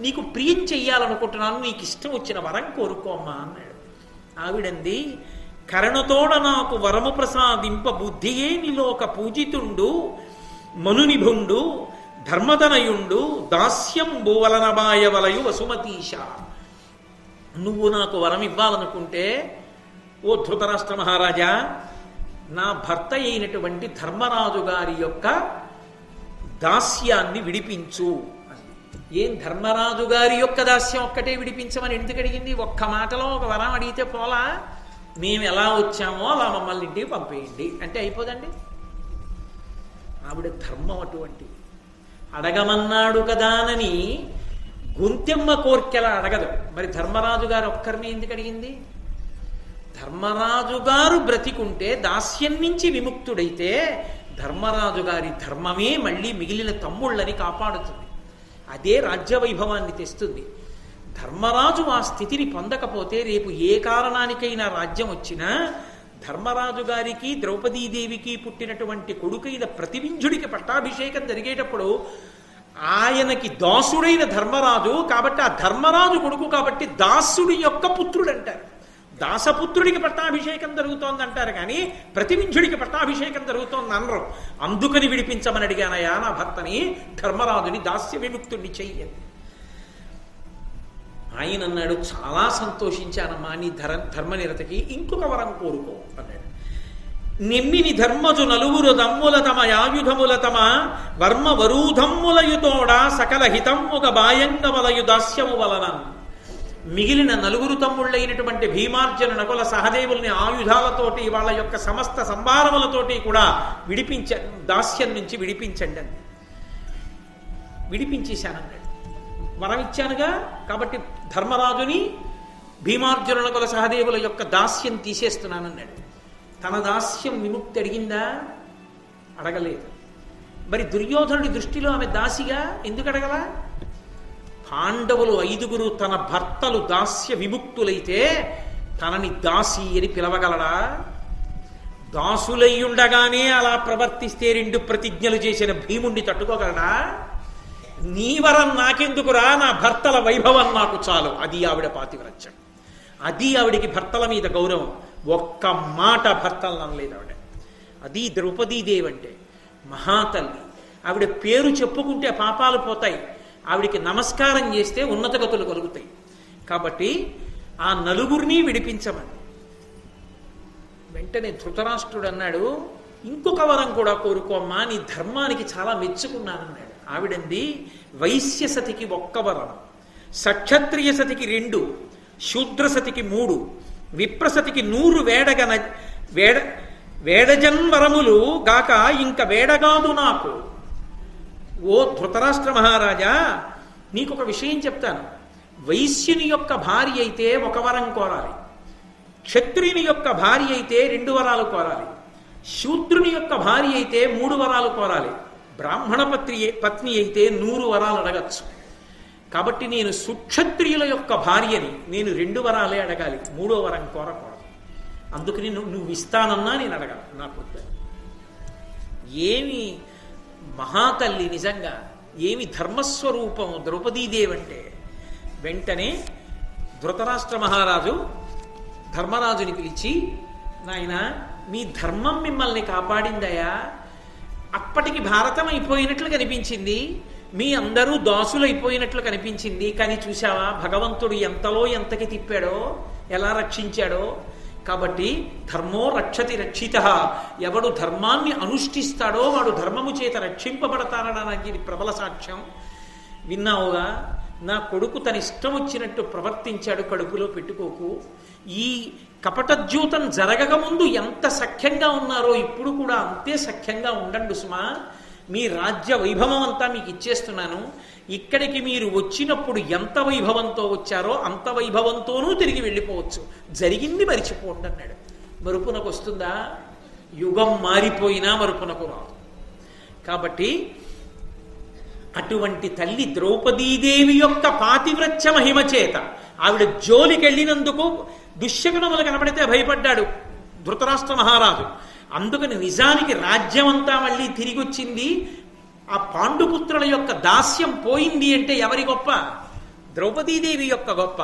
నీకు ప్రియం చెయ్యాలనుకుంటున్నాను, నీకు ఇష్టం వచ్చిన వరం కోరుకోమ్మా అన్నాడు. ఆవిడంది, కరణతోడ నాకు వరము ప్రసాదింప బుద్ధియే నిలోక పూజితుండు మనునిభుండు ధర్మదనయుండు దాస్యంబు వలనబాయవలయు వసుమతీశ. నువ్వు నాకు వరం ఇవ్వాలనుకుంటే ఓ ధృతరాష్ట్ర మహారాజా, నా భర్త అయినటువంటి ధర్మరాజు గారి యొక్క దాస్యాన్ని విడిపించు. ఏం ధర్మరాజు గారి యొక్క దాస్యం ఒక్కటే విడిపించమని ఎందుకు అడిగింది? ఒక్క మాటలో ఒక వరం అడిగితే పోలా, మేము ఎలా వచ్చామో అలా మమ్మల్ని ఇంటికి పంపేయండి అంటే అయిపోదండి. ఆవిడ ధర్మం అటువంటిది. అడగమన్నాడు కదానని గొంతెమ్మ కోర్కెలా అడగదు. మరి ధర్మరాజు గారు ఒక్కరిని ఎందుకు అడిగింది? ధర్మరాజు గారు బ్రతికుంటే దాస్యం నుంచి విముక్తుడైతే ధర్మరాజు గారి ధర్మమే మళ్ళీ మిగిలిన తమ్ముళ్ళని కాపాడుతుంది. అదే రాజ్యవైభవాన్ని తెస్తుంది. ధర్మరాజు ఆ స్థితిని పొందకపోతే రేపు ఏ కారణానికైనా రాజ్యం వచ్చినా ధర్మరాజు గారికి ద్రౌపదీదేవికి పుట్టినటువంటి కొడుకైన ప్రతివింజుడికి పట్టాభిషేకం జరిగేటప్పుడు ఆయనకి దాసుడైన ధర్మరాజు కాబట్టి ఆ ధర్మరాజు కొడుకు కాబట్టి దాసుడి యొక్క పుత్రుడు అంటారు. దాసపుత్రుడికి పట్టాభిషేకం జరుగుతోంది అంటారు కానీ ప్రతివింజుడికి పట్టాభిషేకం జరుగుతోంది అనరు. అందుకని విడిపించమని అడిగానయా నా భర్తని, ధర్మరాజుని దాస్య విముక్తుడిని చెయ్యండి. ఆయన అన్నాడు, చాలా సంతోషించానమ్మా నీ ధర్మనిరతకి, ఇంకొక వరం కోరుకో అన్నాడు. నెమ్మిని ధర్మజు నలుగురు దమ్ముల తమ యాయుధముల తమ వర్మ వరూధమ్ములయుతోడ సకల హితమ్ముగ బాయంగ వలయు దాస్యము వలన. మిగిలిన నలుగురు తమ్ముళ్ళైనటువంటి భీమార్జున నకుల సహదేవుల్ని ఆయుధాలతోటి వాళ్ళ యొక్క సమస్త సంభారములతోటి కూడా దాస్యం నుంచి విడిపించండి అని విడిపించేశానన్నాడు. వరం ఇచ్చానుగా కాబట్టి ధర్మరాజుని భీమార్జున నకుల సహదేవుల యొక్క దాస్యం తీసేస్తున్నానన్నాడు. తన దాస్యం విముక్తి అడిగిందా? అడగలేదు. మరి దుర్యోధనుడి దృష్టిలో ఆమె దాసిగా ఎందుకు అడగలా? పాండవులు 5 తన భర్తలు దాస్య విముక్తులైతే తనని దాసి అని పిలవగలడా? దాసులయ్యుండగానే అలా ప్రవర్తిస్తే 2 ప్రతిజ్ఞలు చేసిన భీముణ్ణి తట్టుకోగలడా? నీ వరం నాకెందుకురా, నా భర్తల వైభవం నాకు చాలు. అది ఆవిడ పాతివ్రత్యం. అది ఆవిడికి భర్తల మీద గౌరవం. ఒక్క మాట భర్తలను అనలేదు ఆవిడ. అది ద్రౌపదీదేవి అంటే మహాతల్లి. ఆవిడ పేరు చెప్పుకుంటే పాపాలు పోతాయి, ఆవిడికి నమస్కారం చేస్తే ఉన్నత గతులు కలుగుతాయి. కాబట్టి ఆ నలుగురిని విడిపించమని వెంటనే ధృతరాష్ట్రుడు అన్నాడు, ఇంకొక వరం కూడా కోరుకోమ్మా, నీ ధర్మానికి చాలా మెచ్చుకున్నానన్నాడు. ఆవిడంది, వైశ్య సతికి 1 వరం, సక్షత్రియ సతికి 2, శూద్ర సతికి 3, విప్రసతికి 100 వేడజన్వరములు గాక ఇంక వేడగాదు నాకు. ఓ ధృతరాష్ట్ర మహారాజా, నీకొక విషయం చెప్తాను. వైశ్యుని యొక్క భార్య అయితే 1 వరం కోరాలి, క్షత్రియుని యొక్క భార్య అయితే 2 వరాలు కోరాలి, శూద్రుని యొక్క భార్య అయితే 3 వరాలు కోరాలి, బ్రాహ్మణ పత్ని అయితే 100 వరాలు అడగచ్చు. కాబట్టి నేను సుక్షత్రియుల యొక్క భార్యని, నేను 2 వరాలే అడగాలి, 3వ వరం కోరకూడదు. అందుకని నువ్వు ఇస్తానన్నా నేను అడగాలి, నాకు ఏమి మహాతల్లి, నిజంగా ఏమి ధర్మస్వరూపం ద్రౌపదీదేవి అంటే. వెంటనే ధృతరాష్ట్ర మహారాజు ధర్మరాజుని పిలిచి, నాయన మీ ధర్మం మిమ్మల్ని కాపాడిందయా. అప్పటికి భారతం అయిపోయినట్లు కనిపించింది, మీ అందరూ దాసులైపోయినట్లు కనిపించింది. కానీ చూశావా భగవంతుడు ఎంతలో ఎంతకి తిప్పాడో, ఎలా రక్షించాడో. కాబట్టి ధర్మో రక్షతి రక్షిత, ఎవడు ధర్మాన్ని అనుష్ఠిస్తాడో వాడు ధర్మము చేత రక్షింపబడతానడానికి ఇది ప్రబల సాక్ష్యం. విన్నావుగా, నా కొడుకు తన ఇష్టం వచ్చినట్టు ప్రవర్తించాడు, కడుపులో పెట్టుకోకు. ఈ కపటజ్యూతం జరగకముందు ఎంత సఖ్యంగా ఉన్నారో ఇప్పుడు కూడా అంతే సఖ్యంగా ఉండండి సుమా. మీ రాజ్య వైభవం అంతా మీకు ఇచ్చేస్తున్నాను. ఇక్కడికి మీరు వచ్చినప్పుడు ఎంత వైభవంతో వచ్చారో అంత వైభవంతోనూ తిరిగి వెళ్ళిపోవచ్చు. జరిగింది మరిచిపోండి అన్నాడు. మరుపునకు వస్తుందా? యుగం మారిపోయినా మరుపునకు రాదు. కాబట్టి అటువంటి తల్లి ద్రౌపదీదేవి యొక్క పాతివ్రత్య మహిమ చేత ఆవిడ జోలికి వెళ్ళినందుకు దుశ్శకునములు కనబడితే భయపడ్డాడు ధృతరాష్ట్ర మహారాజు. అందుకని నిజానికి రాజ్యమంతా మళ్ళీ తిరిగి వచ్చింది. ఆ పాండుపుత్రుల యొక్క దాస్యం పోయింది అంటే ఎవరి గొప్ప? ద్రౌపదీదేవి యొక్క గొప్ప.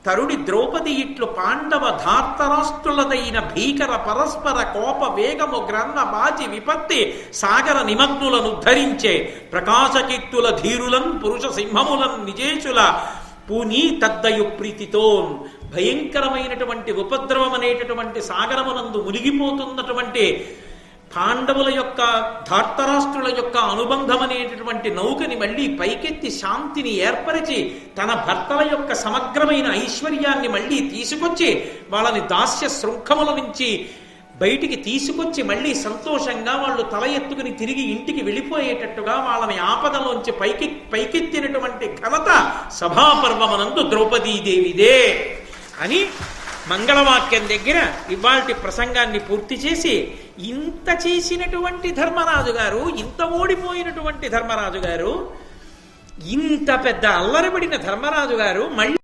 తరుడి ద్రౌపది ఇట్లు పాండవ ధార్తరాష్ట్రులదైన భీకర పరస్పర కోప వేగము గ్రన్న బాచి విపత్తి సాగర నిమగ్నులను ధరించే ప్రకాశకీర్తుల ధీరులన్ పురుష సింహములన్ నిజేషుల పూనీ తద్దయు ప్రీతితోన్. భయంకరమైనటువంటి ఉపద్రవం అనేటటువంటి సాగరమునందు మునిగిపోతున్నటువంటి పాండవుల యొక్క ధార్తరాష్ట్రుల యొక్క అనుబంధం అనేటటువంటి నౌకని మళ్ళీ పైకెత్తి శాంతిని ఏర్పరిచి తన భర్తల యొక్క సమగ్రమైన ఐశ్వర్యాన్ని మళ్ళీ తీసుకొచ్చి వాళ్ళని దాస్య శృంఖముల నుంచి బయటికి తీసుకొచ్చి మళ్ళీ సంతోషంగా వాళ్ళు తల ఎత్తుకుని తిరిగి ఇంటికి వెళ్ళిపోయేటట్టుగా వాళ్ళని ఆపదలోంచి పైకెత్తినటువంటి ఘనత సభాపర్వమనందు ద్రౌపదీదేవిదే అని మంగళవాక్యం దగ్గర ఇవాల్టి ప్రసంగాన్ని పూర్తి చేసి, ఇంత చేసినటువంటి ధర్మరాజు గారు, ఇంత ఓడిపోయినటువంటి ధర్మరాజు గారు, ఇంత పెద్ద అల్లరిపడిన ధర్మరాజు గారు మళ్ళీ